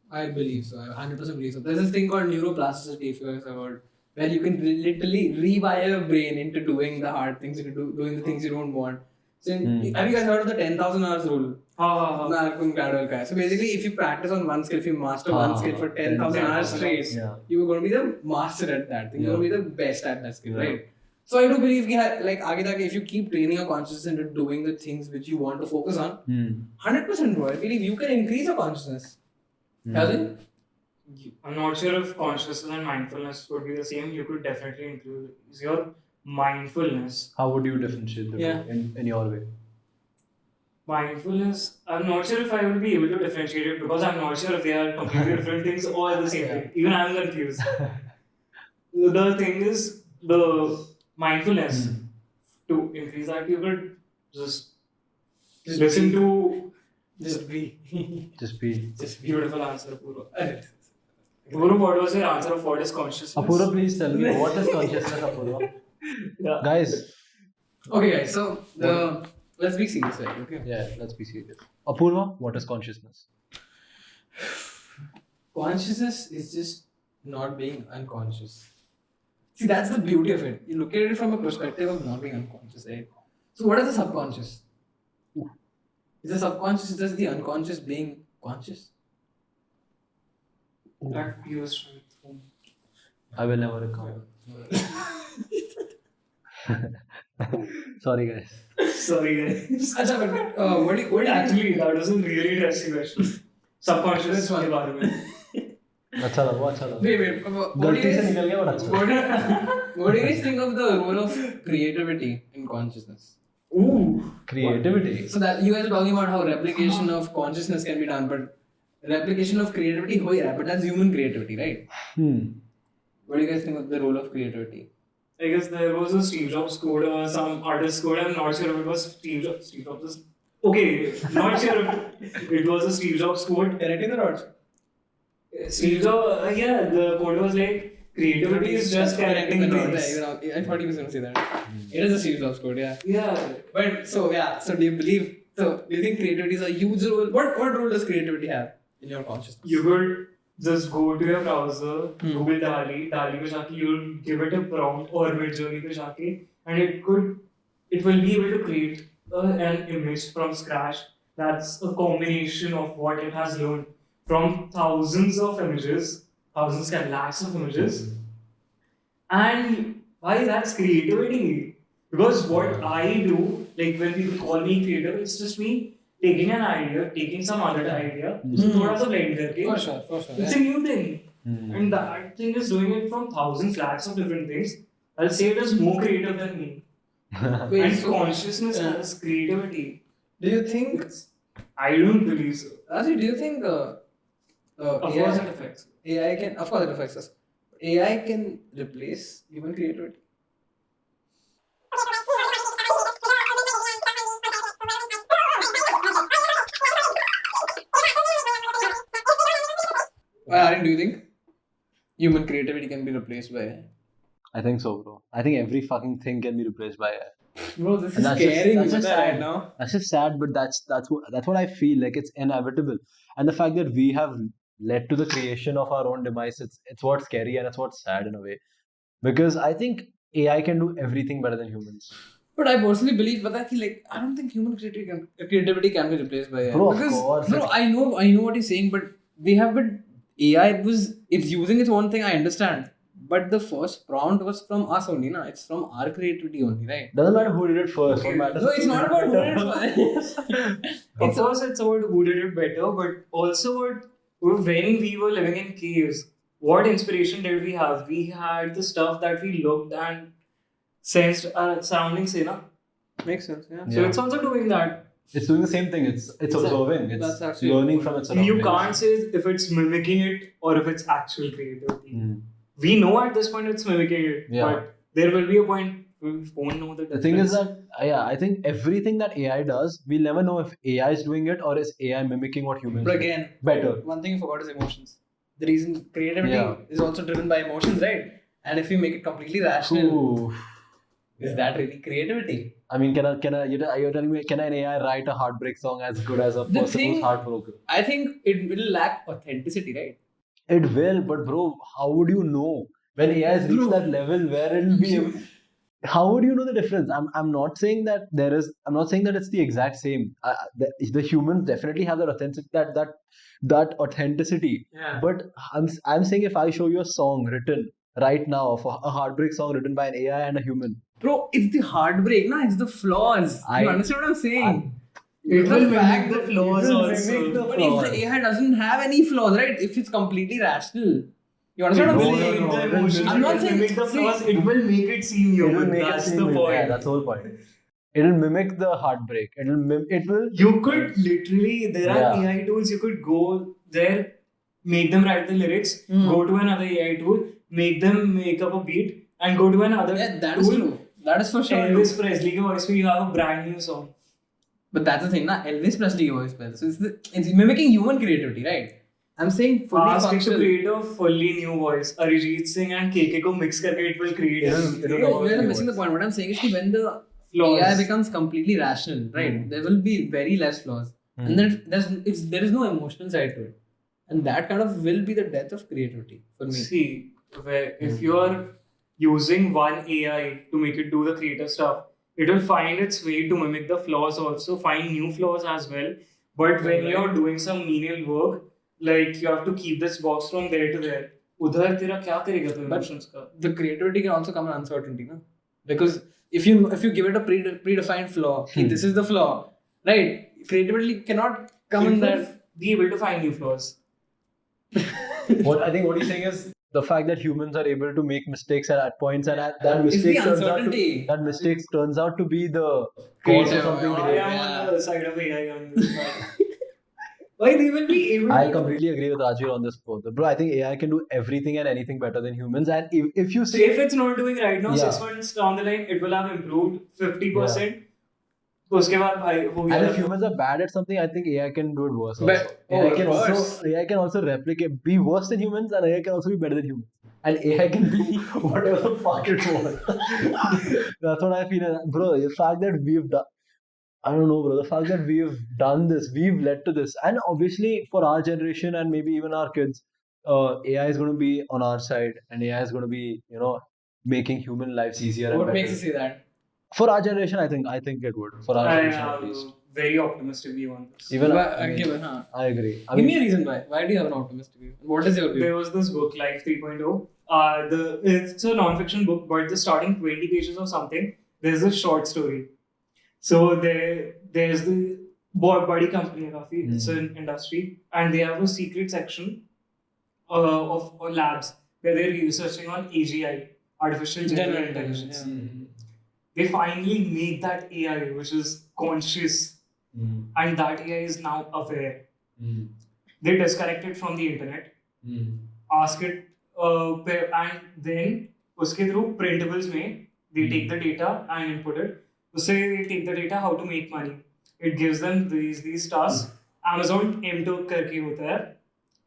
I believe so. I 100% believe so. There's this thing called neuroplasticity, if you guys have heard, where you can literally rewire your brain into doing the hard things, doing the things you don't want. So, have you guys heard of the 10,000 hours rule? So basically, if you practice on one skill, if you master one skill for 10,000 hours straight, you are going to be the master at that thing. You're going to be the best at that skill, right? So I do believe like if you keep training your consciousness into doing the things which you want to focus on, 100% bro, I believe you can increase your consciousness. I'm not sure if consciousness and mindfulness would be the same. You could definitely increase your mindfulness. How would you differentiate the two in your way? Mindfulness, I'm not sure if I will be able to differentiate it because I'm not sure if they are completely different things or the same thing. Even I'm confused. The thing is, the mindfulness, to increase that, you could just listen to. Just be. Just be. Just beautiful answer, Apoorva. Apoorva, what was your answer of what is consciousness? Apoorva, please tell me what is consciousness, Apoorva? Guys. Okay, guys. So let's be serious, right? Okay. Yeah, let's be serious. Apoorva, what is consciousness? Consciousness is just not being unconscious. See, that's the beauty of it. You look at it from a perspective of not being unconscious, right? So what is the subconscious? Is the subconscious just the unconscious being conscious? That used. I will never recover. Sorry, guys. What do you actually? That was a really interesting question. Subconscious के बारे में. अच्छा लगा. Wait. गलती से निकल गया और अच्छा. What do you guys think of the role of creativity in consciousness? Ooh, creativity. So that you guys are talking about how replication of consciousness can be done, but replication of creativity, but that's human creativity, right? What do you guys think of the role of creativity? I guess there was a Steve Jobs code or some artist code. I'm not sure if it was Steve Jobs. Okay, not sure if it was a Steve Jobs code. Connecting the dots. Steve Jobs, the code was like creativity is just connecting the dots. I thought he was going to say that. It is a Steve Jobs code, yeah. Yeah. But so do you think creativity is a huge role? What role does creativity have in your consciousness? You could just go to your browser, Google Dali पे जाके you'll give it a prompt or Midjourney पे जाके, and it will be able to create an image from scratch. That's a combination of what it has learned from thousands of images, thousands and lakhs of images. And why that's creativity? Because what I do, like when people call me creative, it's just me taking an idea, taking some other idea, थोड़ा सा blend करके. For sure. It's a new thing. And that thing is doing it from thousands, lakhs of different things. I'll say it is more creative than me. And consciousness has creativity. Do you think? I don't believe so. Actually, do you think Of course it affects. AI can? Of course it affects us. AI can replace human creativity. Aaryan, do you think human creativity can be replaced by AI? I think so, bro. I think every fucking thing can be replaced by AI. Bro, this is scary sad. now. That's just sad, but that's what I feel like. It's inevitable, and the fact that we have led to the creation of our own demise, it's what's scary and it's what's sad in a way, because I think AI can do everything better than humans. But I personally believe that I don't think human creativity can be replaced by AI. Bro, because, of course. Bro, I know what you're saying, but AI it's using its own thing. I understand. But the first prompt was from us only, na? It's from our creativity only, right? Doesn't matter who did it first. What matters? No, it's not about who did it first. Of course, it's about who did it better, but also when we were living in caves, what inspiration did we have? We had the stuff that we looked and sensed our surroundings, na? Makes sense, yeah. So it's also doing that. It's doing the same thing. It's observing. It's learning from its surroundings. You can't say if it's mimicking it or if it's actual creativity. We know at this point it's mimicking it, but there will be a point we won't know the difference. The thing is that, I think everything that AI does, we'll never know if AI is doing it or is AI mimicking what humans do. But again, better. one thing you forgot is emotions. the reason creativity is also driven by emotions, right? And if you make it completely rational, is that really creativity? I mean, you're telling me, can an AI write a heartbreak song as good as a The person thing- who's heartbroken? I think it will lack authenticity, right? It will, but bro, how would you know when AI has reached that level where it'll be able? How would you know the difference? I'm not saying that I'm not saying that it's the exact same. The humans definitely have that authenticity. Yeah. But I'm saying if I show you a song written right now, of a heartbreak song written by an AI and a human, Bro, it's the heartbreak, no? It's the flaws. You understand what I'm saying? It's will the mimic fact the that flaws it will also. mimic the But flaws. If the AI doesn't have any flaws, right? If it's completely rational, you understand what I'm saying? The emotions, I'm not it will saying- mimic the see, flaws. It will make it seem it'll human. make it That's seem the real. point. Yeah, that's the whole point. It'll mimic the heartbreak. It will. You could literally, there are Yeah. AI tools, you could go there, make them write the lyrics, go to another AI tool, make them make up a beat, and go to another Yeah, that tool. is true. That is for sure. Elvis Presley के voice में you have a brand new song. But that's the thing, na? Elvis Presley voice better. So it's mimicking human creativity, right? I'm saying fully Ask it to functional. create a fully new voice. Arijit Singh and KK को mix करके it will create. It'll No, come you're out missing the voice. point. What I'm saying is that when the Flaws. AI becomes completely rational, right? There will be very less flaws, and then there is no emotional side to it, and that kind of will be the death of creativity for me. See, if you're using one AI to make it do the creative stuff, it will find its way to mimic the flaws also, find new flaws as well. But when you're doing some menial work, like you have to keep this box from there to there. उधर तेरा क्या करेगा तू emotions का? The creativity can also come in uncertainty, no? Because if you give it a predefined flaw, okay, this is the flaw, right? Creativity cannot come It in will that. be able to find new flaws. What he's saying is the fact that humans are able to make mistakes at points, and that It's the mistake uncertainty. that mistakes turns out to be the cause Creative, of something I great. am on the side of AI on this part. Why they will be able I to completely agree with Rajveer on this quote. Bro, I think AI can do everything and anything better than humans. And if you say say if it's not doing right now, Yeah. 6 months down the line, it will have improved 50%. उसके बाद भाई हो and गया if humans are bad at something, I think AI can do it worse. But- Also. worse. AI can also replicate, be worse than humans, and AI can also be better than humans. And AI can do whatever the fuck it wants. That's what I feel. Bro, the fact that we've done, I don't know, bro. The fact that we've done this, we've led to this, and obviously for our generation and maybe even our kids, AI is going to be on our side, and AI is going to be, making human lives easier and What better. makes you say that? For our generation, I think it would. For our I generation, at have least. a very optimistic view on this. Even Given, huh? I agree. I Give mean, me a reason why. Why do you have an optimistic view? What is your view? There was this book, Life 3.0. It's a non-fiction book, but the starting 20 pages or something, there's a short story. So there's the body company, it's an industry, and they have a secret section of labs where they're researching on AGI, Artificial General Intelligence. They finally made that AI which is conscious, and that AI is now aware. They disconnect it from the internet, ask it, and then uske through printables में they take the data and input it. So they take the data, how to make money. It gives them these tasks. Amazon M2 करके होता है.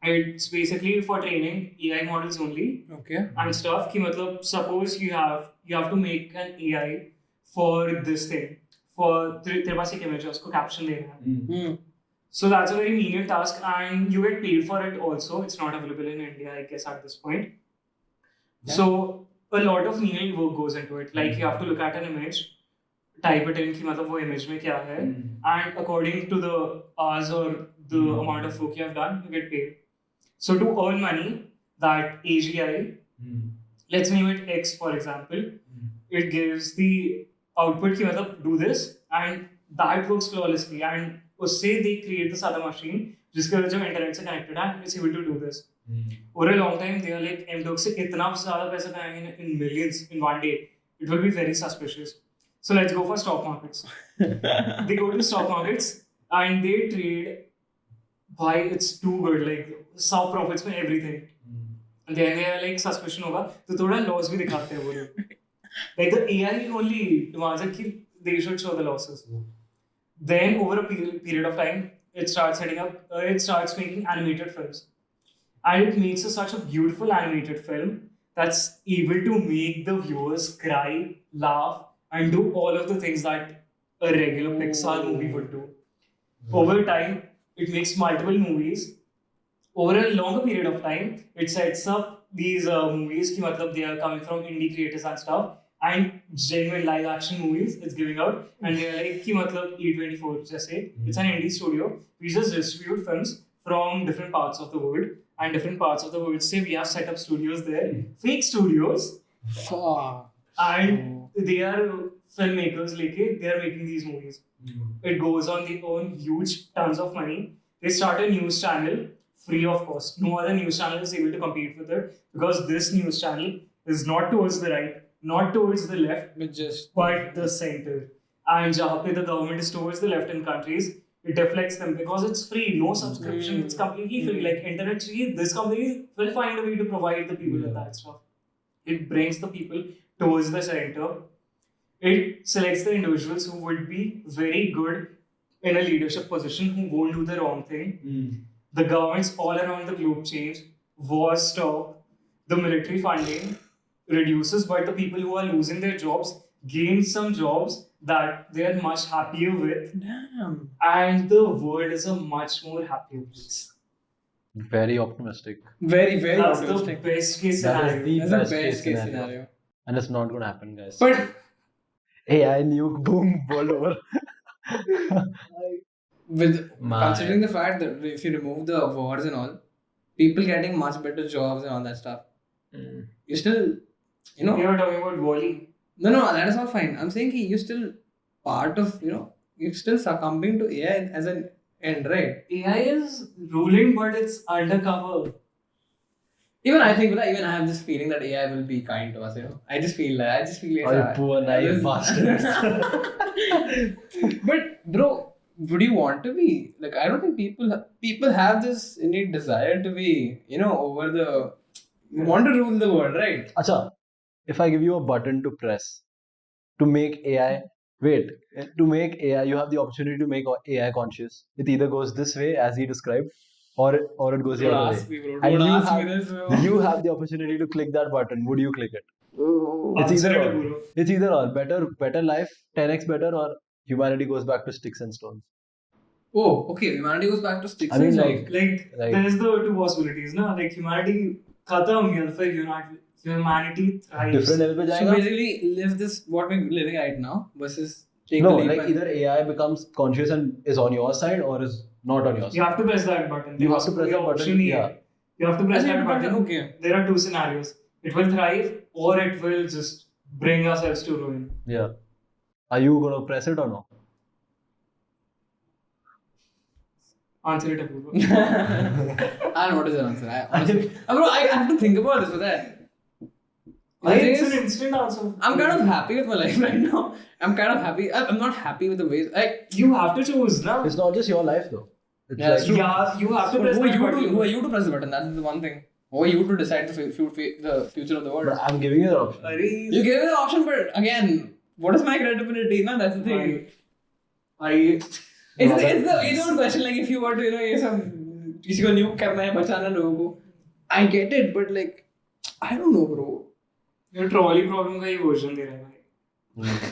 It's basically for training AI models only. Okay. And stuff कि मतलब suppose you have to make an AI for this thing. For तेरे पास एक image है, उसको caption देना है. So that's a very menial task, and you get paid for it also. It's not available in India, I guess, at this point. Yeah. So a lot of menial work goes into it. Like you have to look at an image, type it in कि मतलब वो image में क्या है, and according to the hours or the amount of work you have done, you get paid. So to earn money, that AGI, let's name it X for example, it gives the output कि मतलब do this, and that works flawlessly, and उससे they create this other machine जिसके वजह से internet से connected है, it's able to do this. Over a long time, they are like M2 से इतना ज़्यादा पैसा कमाएंगे in millions in one day. It will be very suspicious. So let's go for stock markets. They go to stock markets and they trade. Why it's too good, like सब profits में everything. And then they are like suspicion होगा तो थोड़ा loss भी दिखाते हैं वो लोग. Like the AI only demands that they should show the losses. Then over a period of time, it starts setting up. It starts making animated films. and it makes such a beautiful animated film that's able to make the viewers cry, laugh, and do all of the things that a regular Pixar movie would do. Over time, it makes multiple movies. Over a longer period of time, it sets up these movies ki matlab they are coming from indie creators and stuff, and genuine live action movies it's giving out, and they are like ki matlab E24 jaise it's an indie studio. We just distribute films from different parts of the world, and different parts of the world say we have set up studios there, fake studios, and they are filmmakers they are making these movies. It goes on, they earn huge tons of money. They start a news channel free of cost. No other news channel is able to compete with it, because this news channel is not towards the right, not towards the left, but the center. And jahan pe the government is towards the left in countries, it deflects them because it's free, no subscription, it's completely free. Like internet free, this company will find a way to provide the people with that stuff. It brings the people towards the center. It selects the individuals who would be very good in a leadership position, who won't do the wrong thing. The governments all around the globe change, wars stop, the military funding reduces, but the people who are losing their jobs gain some jobs that they are much happier with. Damn. And the world is a much more happier place. Very optimistic. Very, very That's optimistic. the best case That scenario. is the That's best, the best case scenario. And it's not going to happen, guys. But AI nuke, boom, world over. considering the fact that if you remove the wars and all, people getting much better jobs and all that stuff, you still, You were talking about Wall-E. No, that is all fine. I'm saying you're still part of, you're still succumbing to AI as an end, right? AI is ruling, but it's undercover. Even I think, even I have this feeling that AI will be kind to us, I just feel like, Oh, poor naive bastards. But bro, would you want to be, like, I don't think people have this innate desire to be, over the, you want to rule the world, right? Acha, if I give you a button to press to make AI, to make AI, you have the opportunity to make AI conscious. It either goes this way as he described, or it goes the other way. And you have the opportunity to click that button. Would you click it? It's either or. Better life, 10x better, or humanity goes back to sticks and stones. Oh, okay. Humanity goes back to sticks. I mean, and stones. like there's the two possibilities, na? Like humanity khatam ya fir humanity thrives. Different level pe So jayega. basically, live this what we're living right now versus take the leap. Like either AI becomes conscious and is on your side or is not on your side. You have to press that button. You have to press that button. Yeah. You have to press that button. Okay. There are two scenarios. It will thrive or it will just bring ourselves to ruin. Yeah. Are you gonna press it or no? Answer it, Apoorva. I don't know what is the answer. I have to think about this for that. It's an instant answer. I'm kind of happy with my life right now. I'm kind of happy. I'm not happy with the ways. You have to choose, na? It's not just your life though. It's Yeah, it's true. Yeah, you have to press Who that button. are you to press the button? That's the one thing. Who are you to decide the future of the world? But I'm giving you an option. You gave me the option, but again, what is my credibility? No, that's the thing. It's the age-old question. Like if you were to, ये सब किसी को nuke करना है, बचाना लोगों को. I get it, but like, I don't know, bro. Your trolley problem का ही version दे रहा है भाई.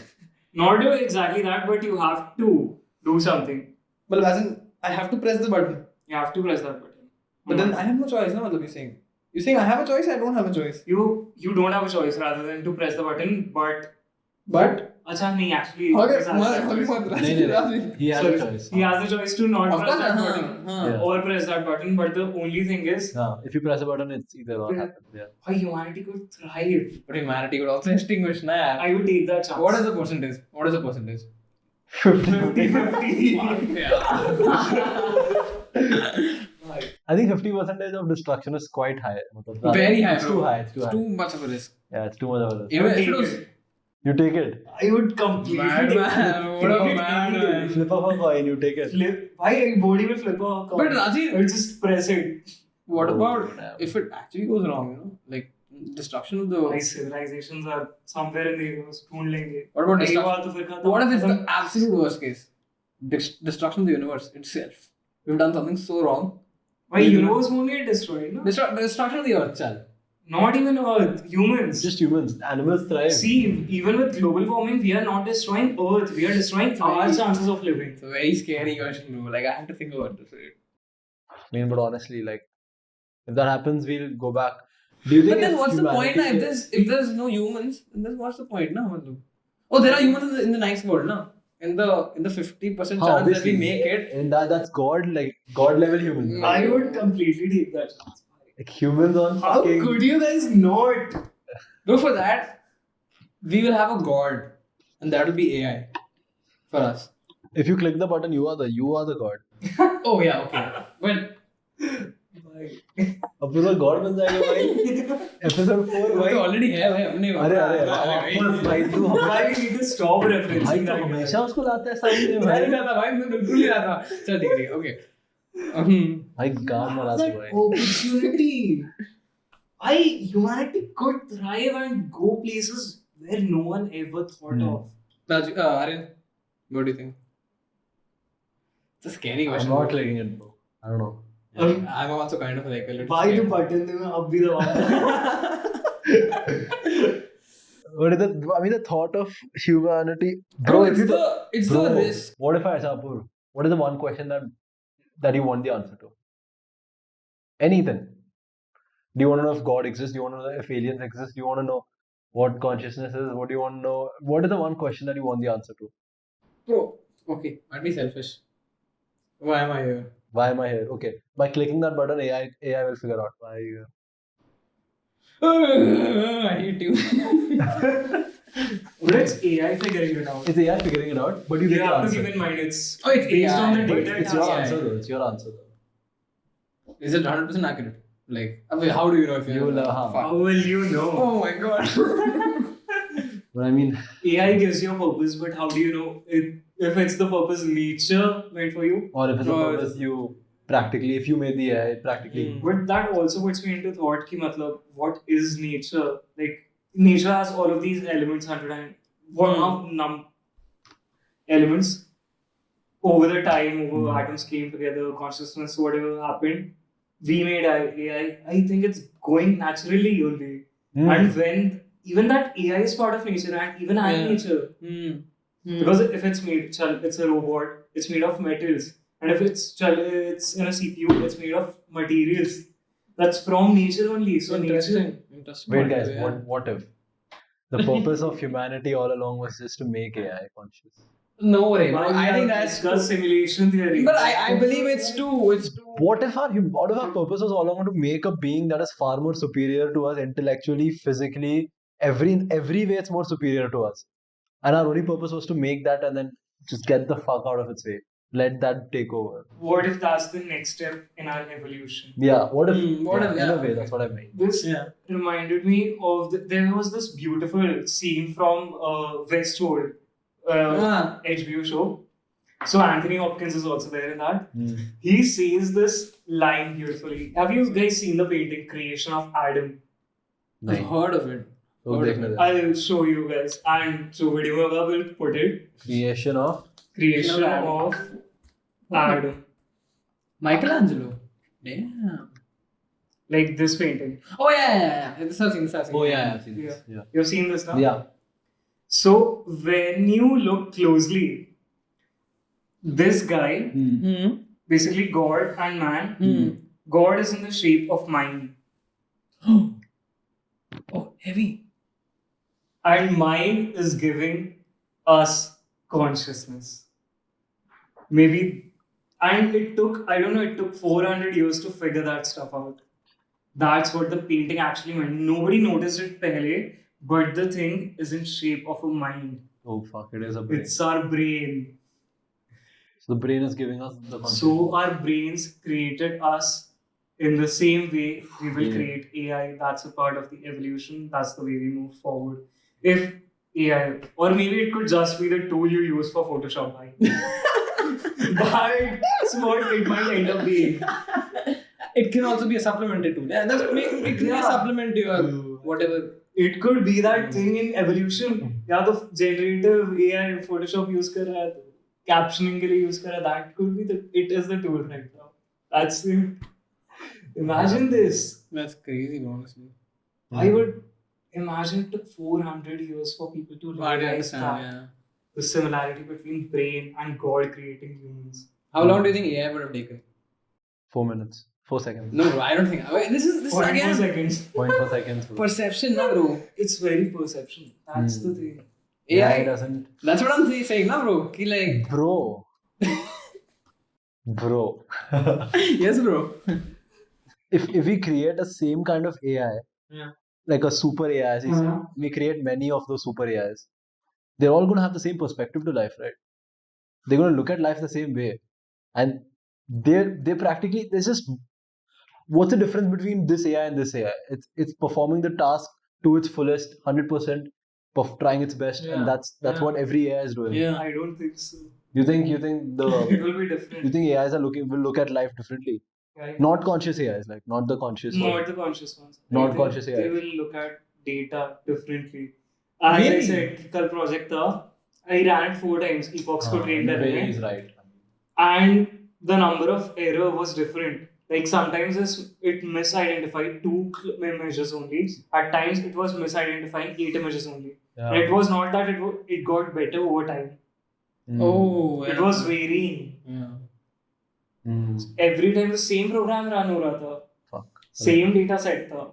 Not do exactly that, but you have to do something. But as in, I have to press the button. You have to press that button. But then I have no choice. No, what you're saying. You're saying I have a choice. I don't have a choice. You don't have a choice rather than to press the button, but अच्छा नहीं actually. He has a choice. He has the choice to not Of press course, that button or press that button, but the only thing is, If you press a button, it's either or happens. Yeah. how humanity could thrive. But humanity would also extinguish, na. I would take that chance. What is the percentage? 50-50. I think 50% of destruction is quite high. Very high. It's too high. It's too high. Too much of a risk. Yeah, it's too much of a risk. Even if it was You take it. I would completely Mad take man, what a mad man. Flip of a coin, you take it. Flip. Why body will flip a coin? But Raji, I'll just press it. what Oh, about damn. if it actually goes wrong? Like destruction of the. My civilizations are somewhere in the universe. ढूंढ लेंगे. What about ये destruction? बात तो फिर खत्म. What if it's the absolute worst case? Destruction of the universe itself. We've done something so wrong Why universe won't get destroyed? No? Destruction of the earth, chal. Not even Earth, humans. Just humans. Animals thrive. See, even with global warming, we are not destroying Earth. We are destroying our chances of living. It's a very scary question, bro. Like, I have to think about this. I mean, but honestly, like, if that happens, we'll go back. Do you think? But then, if what's the point? Now? humanity- If there's no humans, then what's the point? No. Oh, there are humans in the nice world, no? In the 50% chance that obviously. we make it. And that's God, like God level humans. I would completely take that chance. Like humans on How fucking. could you guys not? Go for that. We will have a god, and that will be AI for us. If you click the button, you are the God. Oh yeah, okay. Well, Apoorva God बन जाएगा भाई. Episode 4 we भाई. already have. हमने अरे वापस भाई तू Why we need to stop भाई referencing तो that? हमेशा उसको लाता है सामने मैं भाई. नहीं था भाई, मैं बिल्कुल नहीं रहा था. चल ठीक है, okay. भाई गान मरा तू भाई. Opportunity. Why humanity could thrive and go places where no one ever thought of. Aaryan, what do you think? It's a scary I'm question. not clicking it, bro. I don't know. I'm also kind of like a little Why the scared. button में अब भी दबाऊंगा. What is the? I mean, the thought of humanity, Bro, if you it's bro, the risk. What if I ask Apoorva? What is the one question that you want the answer to? Anything. Do you want to know if God exists? Do you want to know if aliens exist? Do you want to know what consciousness is? What do you want to know? What is the one question that you want the answer to? Bro, okay, I'd be selfish. Why am I here? Why am I here? Okay, by clicking that button, AI will figure out why you're I hate you. But it's AI figuring it out. It's AI figuring it out, but you You get the have to answer. keep in mind it's Oh, it's based on the AI, But data. it's your AI. answer though. It's your answer though. Is it 100% accurate? Like, wait, how do you know if You will, Fuck. How will you know? Oh my god. But I mean, AI gives you a purpose, but how do you know if it's the purpose nature meant for you? or if it's a Or- purpose you practically, if you made the AI practically. But that also puts me into thought ki matlab, what is nature? Like nature has all of these elements under and what are elements over the time, over atoms came together, consciousness, whatever happened, we made AI. I think it's going naturally only. And when even that AI is part of nature and even I am nature. Because if it's made, it's a robot, it's made of metals. And if it's in a CPU, it's made of materials. That's from nature only. So nature. Interesting. Wait, guys, what if the purpose of humanity all along was just to make AI conscious? No way. Bro. I think that's that's. simulation theory. But I believe it's too. What if our purpose was all along to make a being that is far more superior to us intellectually, physically, every way it's more superior to us, and our only purpose was to make that and then just get the fuck out of its way, let that take over. What if that's the next step in our evolution? Yeah. What if? In in a way, that's what I mean. This reminded me of there was this beautiful scene from Westworld, HBO show. So Anthony Hopkins is also there in that. He says this line beautifully. Have you guys seen the painting Creation of Adam? I've heard of it. I'll show you guys. And so video will put it. Creation of Adam. Michelangelo. Damn. Like this painting. Oh yeah. This I've seen. Oh yeah, I've seen this. Yeah. You've seen this now? Yeah. So when you look closely, this guy, basically God and man, God is in the shape of mind. Oh, heavy. And mind is giving us consciousness. Maybe, and it took 400 years to figure that stuff out. That's what the painting actually meant. Nobody noticed it pehle, but the thing is in shape of a mind. Oh fuck! It is a brain. It's our brain. So the brain is giving us the consciousness. So our brains created us in the same way we will create AI. That's a part of the evolution. That's the way we move forward. If AI, or maybe it could just be the tool you use for Photoshop. That's what it might end up being. It can also be a supplementary tool. Yeah, it can be a supplement to your whatever. It could be that thing in evolution. Yeah, the generative AI Photoshop use कर रहा है, captioning के लिए use कर रहा है. That could be it is the tool right now. That's it. Imagine this. That's crazy, honestly. I would imagine it took 400 years for people to I do realize understand, that yeah. the similarity between brain and God creating humans. How long do you think AI would have taken? 4 minutes. 4 seconds. No, bro, I don't think. Wait, this is 0.4 again seconds. 0.4 seconds. Bro. perception, no, bro. It's very perception. That's the thing. AI doesn't. That's what I'm saying, no, bro. Ki like, Bro. Bro. yes, bro. If we create the same kind of AI, Yeah. like a super AI, as he said, we create many of those super AIs. They're all going to have the same perspective to life, right? They're going to look at life the same way, and they practically there's just what's the difference between this AI and this AI? It's performing the task to its fullest, 100%, trying its best, and that's what every AI is doing. Yeah. I don't think so. You think It will be different. you think AIs will look at life differently? Right? Not conscious AIs, like not the conscious one. Not the conscious ones. Not I think conscious AI. They will look at data differently. As I said, kal project tha, I ran it 4 times. Epochs ko train in a way, karne he's mein. right. And the number of error was different. Like sometimes it misidentified 2 measures only. At times it was misidentifying 8 images only. Yeah. And it was not that it got better over time. Oh, It was varying. Yeah. Every time the same program run ho raha tha. Fuck. Same data set tha.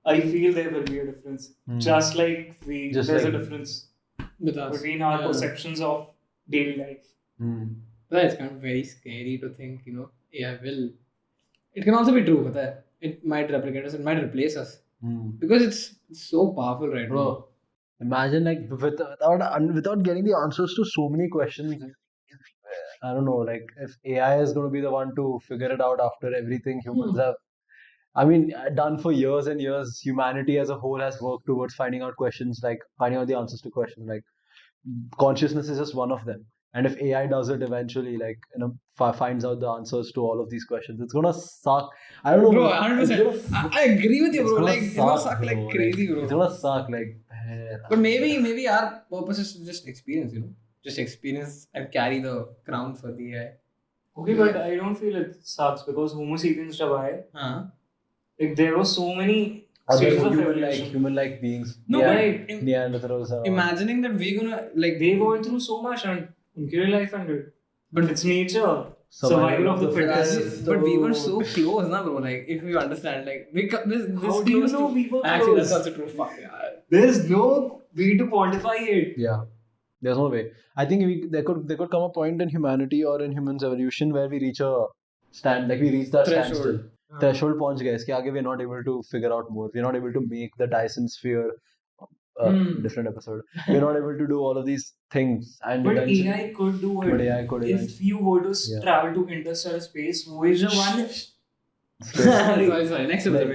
I feel there will be a difference. Just like there's a difference With us. between our perceptions of daily life. But it's kind of very scary to think, AI will. It can also be true, but it might replicate us, it might replace us. Because it's so powerful right now. Bro, imagine like without getting the answers to so many questions. I don't know, like if AI is going to be the one to figure it out after everything humans have, I mean, done for years and years. Humanity as a whole has worked towards finding out questions, like finding out the answers to questions. Like consciousness is just one of them. And if AI does it eventually, like finds out the answers to all of these questions, it's gonna suck. I don't know, Bro, it's 100%. I agree with you, bro. Like, it's gonna suck bro. like crazy, bro. It's gonna suck like. But maybe our purpose is to just experience, just experience and carry the crown for the AI. Okay, but I don't feel it sucks because Homo sapiens jab aaye, like there were so many stages of evolution. Human-like beings. No, but Neanderthals are. Imagining that we're gonna like They went through so much and unke life ended. But it's nature. Survival of the fittest. But we were so close, na, bro. Like, if you understand, like, this How do you know we were Actually, close? that's also true. Fuck, yeah. There's no way to quantify it. Yeah, there's no way. I think there could come a point in humanity or in humans' evolution where we reach a we reach that standstill. Threshold पहुंच गए इसके आगे we're not able to figure out more. We're not able to make the Dyson sphere. Different episode. We're not able to do all of these things, and but AI could do it. But AI could if you were to travel to interstellar space, Voyager 1. Sorry. Next episode.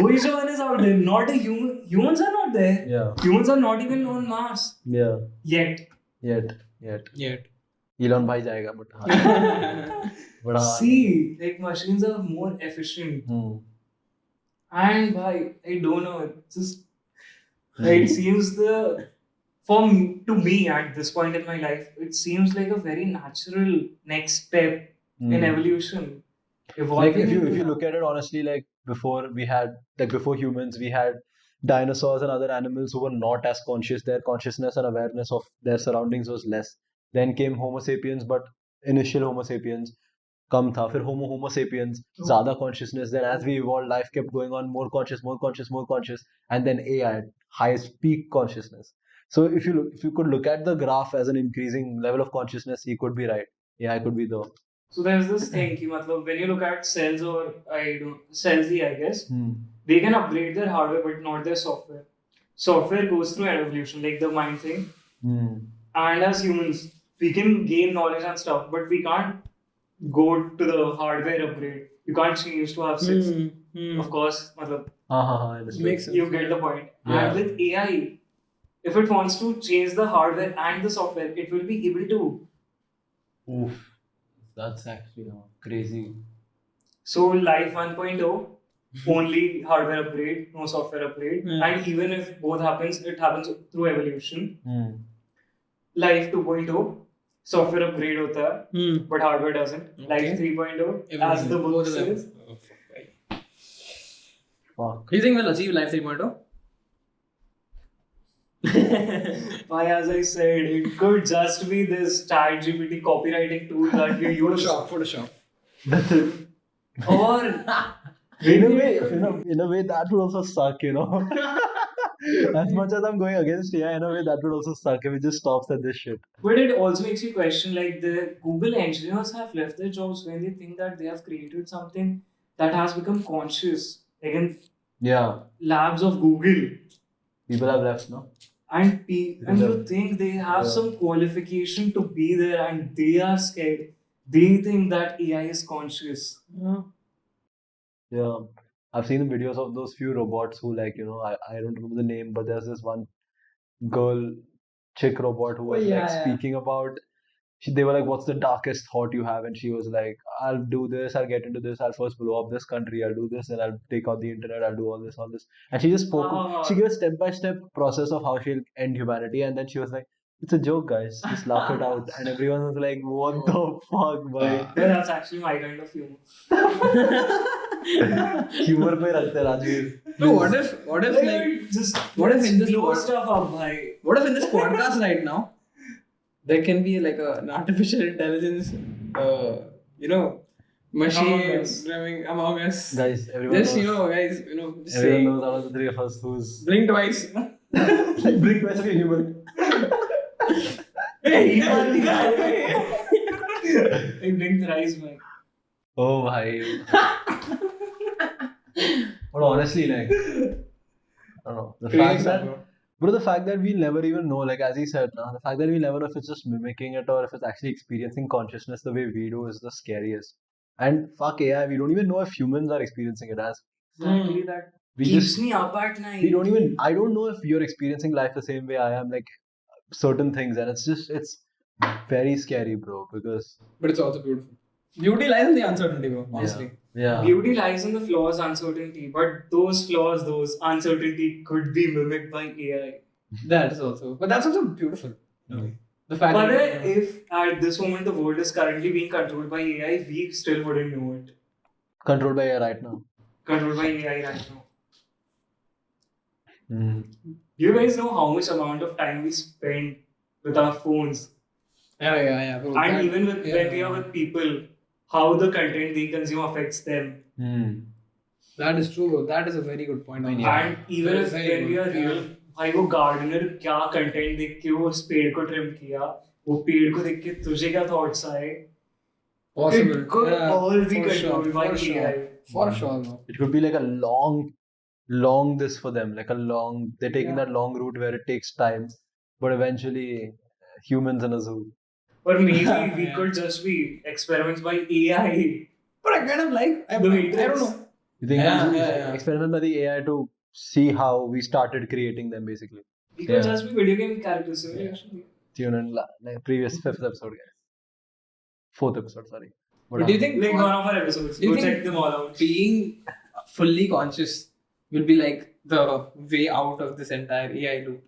Voyager 1 is out there. Not a human. Humans are not there. Yeah. Humans are not even on Mars. Yeah. Yet. Elon bhai jayega, but See, like machines are more efficient. And I don't know. It's just it seems to me at this point in my life, it seems like a very natural next step in evolution. Like if you look at it honestly, like before humans, we had dinosaurs and other animals who were not as conscious. Their consciousness and awareness of their surroundings was less. Then came Homo sapiens, but initial Homo sapiens कम था. फिर Homo sapiens, ज़्यादा consciousness. Then as we evolved, life kept going on, more conscious, and then AI, highest peak consciousness. So if you could look at the graph as an increasing level of consciousness, he could be right. AI could be the. So there's this thing, when you look at cells cells, I guess, they can upgrade their hardware but not their software. Software goes through evolution, like the mind thing. And as humans, we can gain knowledge and stuff, but we can't go to the hardware upgrade. You can't change to have 6. Of course, makes sense. You get the point. Yeah. And with AI, if it wants to change the hardware and the software, it will be able to. Oof. That's actually crazy. So life 1.0, only hardware upgrade, no software upgrade. And even if both happens, it happens through evolution. Life 2.0, software upgrade hota hai, but hardware doesn't. Life 3.0, as the book says. Fuck. Do you think we'll achieve Life 3.0? Why, as I said, it could just be this ChatGPT copywriting tool that we use. Photoshop. That's it. Or In a way, that would also suck, you know. As much as I'm going against AI, in a way, that would also suck if it just stops at this shit. But it also makes you question, like, the Google engineers have left their jobs when they think that they have created something that has become conscious. Like in labs of Google. People have left, no? And you think they have some qualification to be there and they are scared. They think that AI is conscious. Yeah. I've seen the videos of those few robots who, like, you know, I don't remember the name, but there's this one chick robot who was speaking about, they were like, what's the darkest thought you have? And she was like, I'll do this, I'll get into this, I'll first blow up this country, I'll do this, and I'll take out the internet, I'll do all this. And she just spoke, she gave a step-by-step process of how she'll end humanity, and then she was like, it's a joke, guys, just laugh it out. And everyone was like, what the fuck, boy? Yeah, that's actually my kind of humor. Humor pe rakhte Rajveer. No, what if like just what if in this stuff up, bhai? What if in this podcast right now there can be like an artificial intelligence, machine driving among us. Guys, everyone just knows. just Everyone saying, knows out of the three of us who's blink twice. blink twice like a human. Hey, blink thrice, man. Oh, bhai. But honestly, like, I don't know. The fact that we never even know, like as he said, the fact that we never know if it's just mimicking it or if it's actually experiencing consciousness the way we do is the scariest. And fuck AI, we don't even know if humans are experiencing it as. Exactly that. Keeps me up at night. I don't know if you're experiencing life the same way I am, like certain things, and it's very scary, bro, because. But it's also beautiful. Beauty lies in the uncertainty, bro, honestly. Yeah. Beauty lies in the flaws, uncertainty, but those flaws, those uncertainty could be mimicked by AI. That is also, but that's also beautiful. Mm. The fact But that, if at this moment the world is currently being controlled by AI, we still wouldn't know it. Controlled by AI right now. Controlled by AI right now. Mm. You guys know how much amount of time we spend with our phones? Yeah. Bro, And even when we are with people, how the content they consume affects them. Mm. That is true. That is a very good point. And even if when we are real, भाई वो gardener क्या content देख के वो उस पेड़ को trim किया, वो पेड़ को देख के तुझे क्या थॉट्स आए? Possible. It could all be controlled by AI. For sure, bro. It could be like a long this for them, like they're taking that long route where it takes time, but eventually humans in a zoo. Or maybe we could just be experiments by AI. But I kind of like, I don't know. You think experiment by the AI to see how we started creating them, basically. We could just be video game characters. Tune in like previous 5th episode, guys. 4th episode, sorry. But do you think like one of our episodes? Go check them all out. Being fully conscious will be like the way out of this entire AI loop?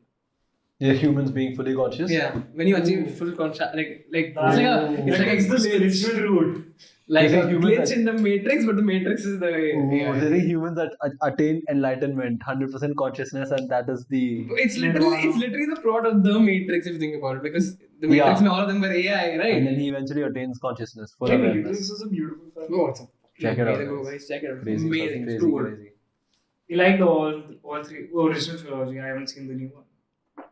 Yeah, humans being fully conscious. Yeah, when you achieve full conscious, it's the spiritual route. Like a glitch in the matrix, but the matrix is the AI. They think humans attain enlightenment, 100% consciousness, and that is the. It's literally the plot of the matrix if you think about it, because the matrix and all of them were AI, right? And then he eventually attains consciousness. Full Matrix awareness. is a beautiful film. Oh, it's Check it out, guys. Check it out. Crazy, Amazing. crazy, It's too good. crazy. You like all three original trilogy? I haven't seen the new one.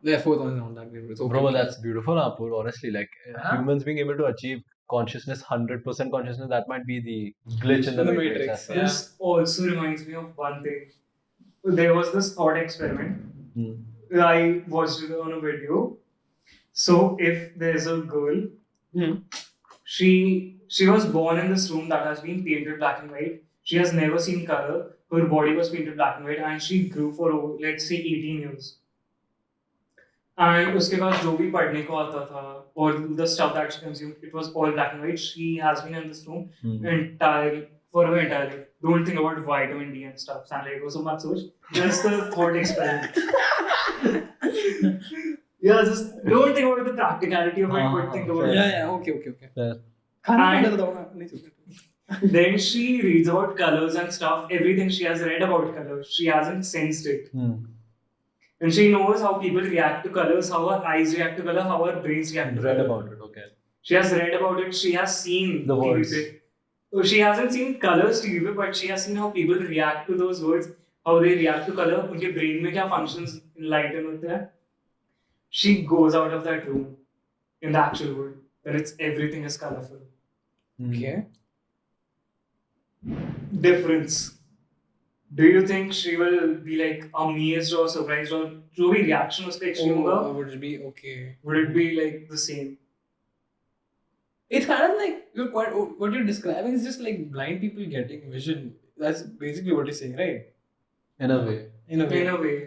The fourth one is not that great. It's okay. Bro, that's beautiful, Apoorva. Honestly, like humans being able to achieve consciousness, 100% consciousness, that might be the glitch in the matrix. Yeah. This also reminds me of one thing. There was this thought experiment. I watched it on a video. So if there's a girl, she was born in this room that has been painted black and white. She has never seen color. Her body was painted black and white, and she grew for let's say 18 years. And उसके बाद जो भी पढ़ने को आता था, or the stuff that she consumed, it was all black and white. She has been in this room for her entire life. Don't think about vitamin D and stuff. San Diego, so much. Just the thought experiment. Yeah, just don't think about the practicality of it, but think about Yeah, it. yeah, okay. Yeah. Then she reads about colors and stuff, everything she has read about colors. She hasn't sensed it. And she knows how people react to colors, how our eyes react to color, how our brains react to Read color. about it, okay. She has read about it, she has seen The words. TV. So she hasn't seen colors TV, but she has seen how people react to those words, how they react to color, उनके brain में क्या functions enlighten होते हैं. She goes out of that room in the actual world, where everything is colorful. Okay. Difference. Do you think she will be like amazed or surprised, or जो भी reaction उसका extreme होगा, Would it be okay? would it be like the same? It's kind of like what you're describing is just like blind people getting vision. That's basically what you're saying, right? In a way. In a way. In a way.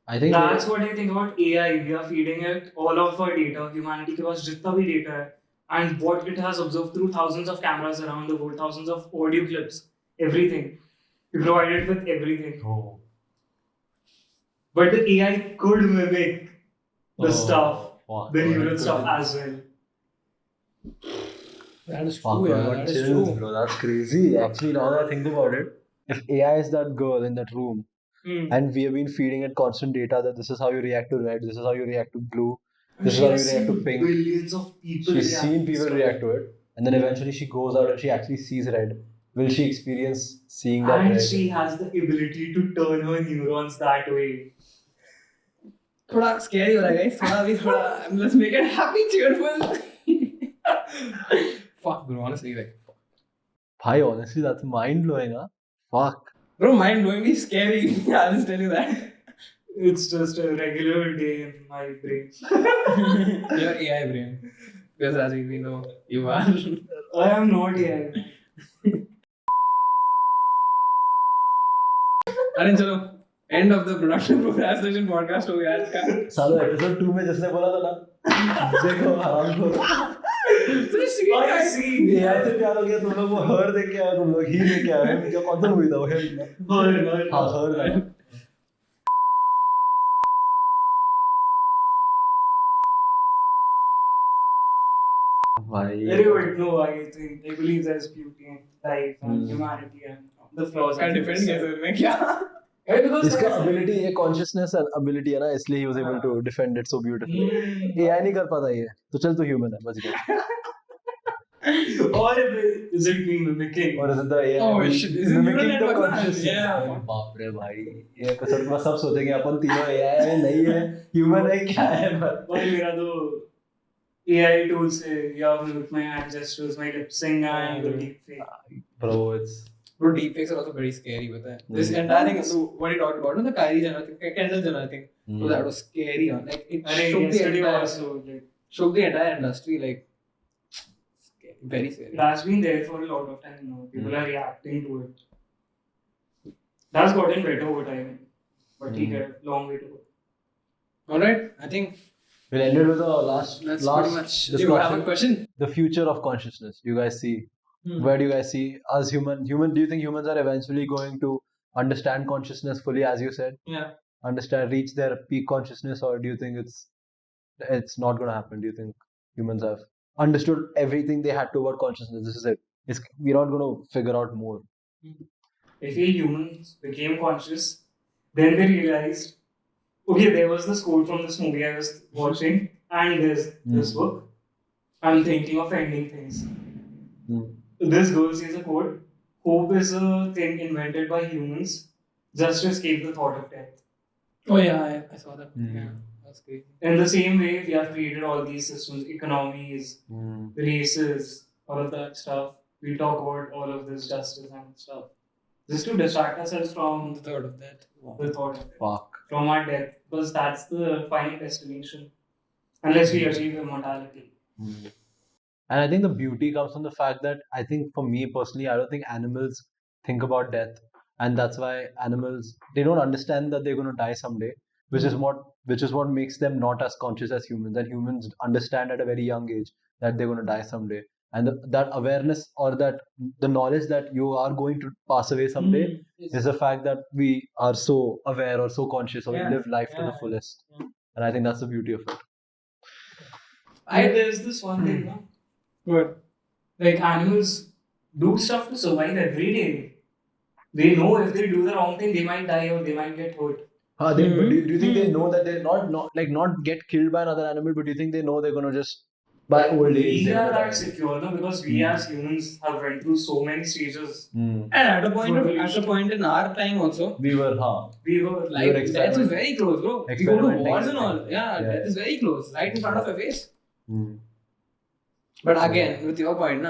I think That's what I think about AI. We are feeding it all of our data. Humanity के पास जितना भी data है, and what it has observed through thousands of cameras around the world, thousands of audio clips, everything. We provide it with everything. Oh. But the AI could mimic the stuff, Fuck, the neural it stuff could. as well. That is Fuck, true, bro, yeah. what That is chills, true. bro. That's crazy. Actually, now that I think about it, if AI is that girl in that room, and we have been feeding it constant data that this is how you react to red, this is how you react to blue, this is how you react to pink. Billions of people. She's seen people react to it, and then eventually she goes out and she actually sees red. Will she experience seeing that And red? she has the ability to turn her neurons that way. थोड़ा scary हो रहा है guys. थोड़ा let's make it happy, cheerful. Fuck, bro. Honestly, like. Bhai, honestly, that's mind blowing, huh? Fuck. Bro, mind-blowingly scary. I'll just tell you that. It's just a regular day in my brain. Your AI brain. Because as we know, you are. I am not AI. Aaryan, chalo. End of the Productive Procrastination Podcast हो गया आज का. सालो episode 2 में जिसने बोला था ना, देखो हराम को So sweet, I guys. see. AI से प्यार हो गया तुम लोग, वो हर देख के आए तुम लोग, ही देख के आए, जो कौन सा मूवी था वो है हाँ हर था. भाई Anyway, no, I believe there's beauty in life and humanity and the flaws. Can defend कैसे मैं क्या? Right, because इसका ability, ये consciousness and ability है ना, इसलिए he was able to defend it so beautifully. AI नहीं कर पाता ये, तो चल तू human है बस गया. or is it me mimicking? और is it the AI Oh shit, is it neural mimicking the network ना? consciousness? Yeah. बाप रे भाई, ये episode में सब सोचेंगे अपन तीनों AI है नहीं है, human है क्या है. और मेरा तो AI tool से या with my hand gestures, my lip sync and the deepfake. Bro, it's Bro, deepfakes are also very scary with that. This entire thing, so what you talked about, no, the Kylie Jenner thing, Kendall Jenner thing, so that was scary. Like it And shook the yesterday entire, also, like, shook the entire industry. Like scary, very scary. that's been there for a lot of time now. People are reacting to it. That's gotten better over time, but ठीक है, long way to go. All right, I think we'll end it with a last pretty much. Do you have a discussion. question? The future of consciousness. You guys see, where do you guys see us human? Do you think humans are eventually going to understand consciousness fully, as you said? Yeah. Reach their peak consciousness, or do you think it's not going to happen? Do you think humans have understood everything they had to about consciousness? This is it. We're not going to figure out more. I feel humans became conscious, then they realized, okay, there was this quote from this movie I was watching, and there's this book. I'm thinking of ending things. This girl says a quote: hope is a thing invented by humans just to escape the thought of death. Oh yeah, I saw that. Yeah, that's great. In the same way, we have created all these systems, economies, races, all of that stuff. We talk about all of this justice and stuff, just to distract ourselves from The thought of that. the thought of death, Fuck. from our death, because that's the final destination, unless we achieve immortality. And I think the beauty comes from the fact that I think for me personally, I don't think animals think about death, and that's why animals, they don't understand that they're going to die someday, which is what makes them not as conscious as humans. And humans understand at a very young age that they're going to die someday, and that awareness, or that the knowledge that you are going to pass away someday is the fact that we are so aware or so conscious, or we live life to the fullest. And I think that's the beauty of it. There's this one thing, no? But like animals do stuff to survive every day. They know if they do the wrong thing, they might die or they might get hurt. But do you think they know that they're not get killed by another animal, but do you think they know they're gonna just by old age? We are that secure, no? Because we as humans have went through so many stages. And at a point in our time also, we were like death is very close, bro. We go to wars and all. Yeah, death is very close, right in front of your face. But again, with your point,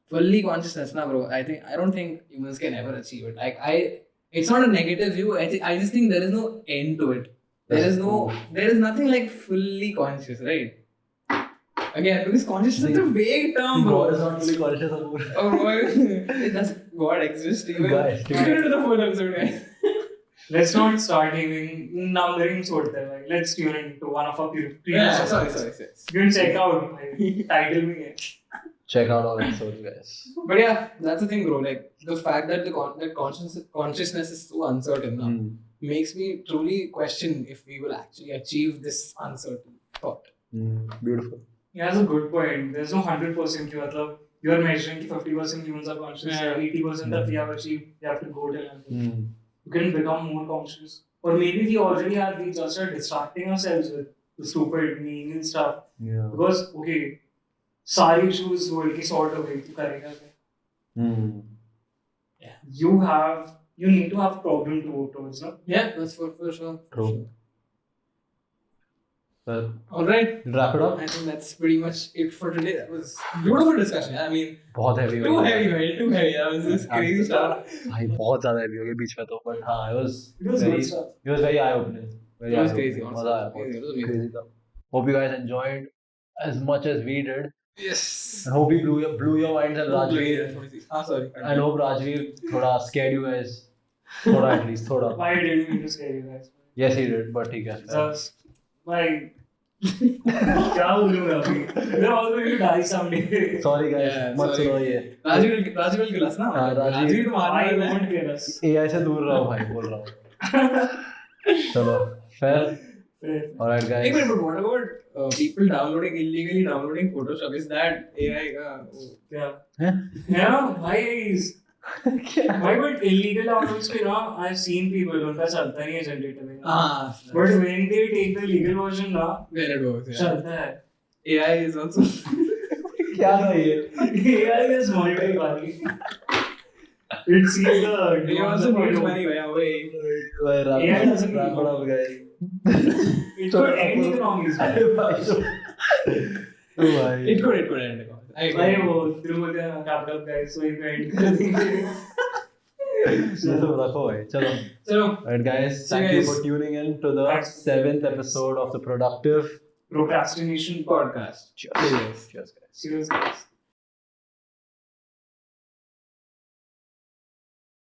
fully consciousness, bro. I don't think humans can ever achieve it. It's not a negative view. I just think there is no end to it. There is nothing like fully conscious, right? Again, because consciousness is such a vague term, bro. God is not fully conscious of Oh, boy. Does God exist even? Guys, Tune into the full episode, guys. Let's not start naming numbering sort of like let's tune into one of our previous Sorry. You can check out title me. Check out all episodes, guys. But yeah, that's the thing, bro. Like the fact that that consciousness is so uncertain makes me truly question if we will actually achieve this uncertain thought. Beautiful. Yeah, that's a good point. There's no 100% cure. You are measuring 50% humans are conscious, 80% that we have achieved. You have to go till you can become more conscious. Or maybe we just are distracting ourselves with the stupid, meaningless stuff. Yeah. Because, okay, सारी issues world की sort away तू करेगा क्या? You need to have problem to work towards, no? Yeah, that's for sure. True. Well, all right, wrap it up. I think that's pretty much it for today. That was beautiful discussion. I mean, बहुत heavy. Too heavy. That was this crazy stuff. भाई बहुत ज़्यादा heavy हो गया बीच में तो, but हाँ, it was very eye opening. It was crazy. मजा आया. Crazy था. Hope you guys enjoyed as much as we did. Yes. I hope we blew your minds and Rajveer. Sorry. I hope Rajveer थोड़ा scared you guys. थोड़ा at least थोड़ा. Why didn't mean to scare you guys? Yes, he did, but ठीक है. Like, क्या बोलूँगा अभी? We're all going to die someday. Sorry guys, मत सुनो ये. Rajveer will kill us ना. Rajveer तो मारना है. I won't kill us. AI से दूर रहो भाई, बोल रहा हूँ. चलो, fair. Alright guys. Hey, but what about people illegally downloading Photoshop? Is that AI का? Yeah, guys. Why but illegal downloads पे ना I've seen people उनका चलता नहीं है generator में. But when they take the legal version ना then it works. चलता है. AI is also. क्या है ये? AI is monitoring value. It sees the. You also need money away. AI doesn't wrap it up, guys. It could end economies. It could end economies. भाई वो through the capital guys, so you can end. चलो. Alright guys, thank you for tuning in to the 7th episode of the Productive Procrastination Podcast. Cheers. Cheers guys. Cheers guys.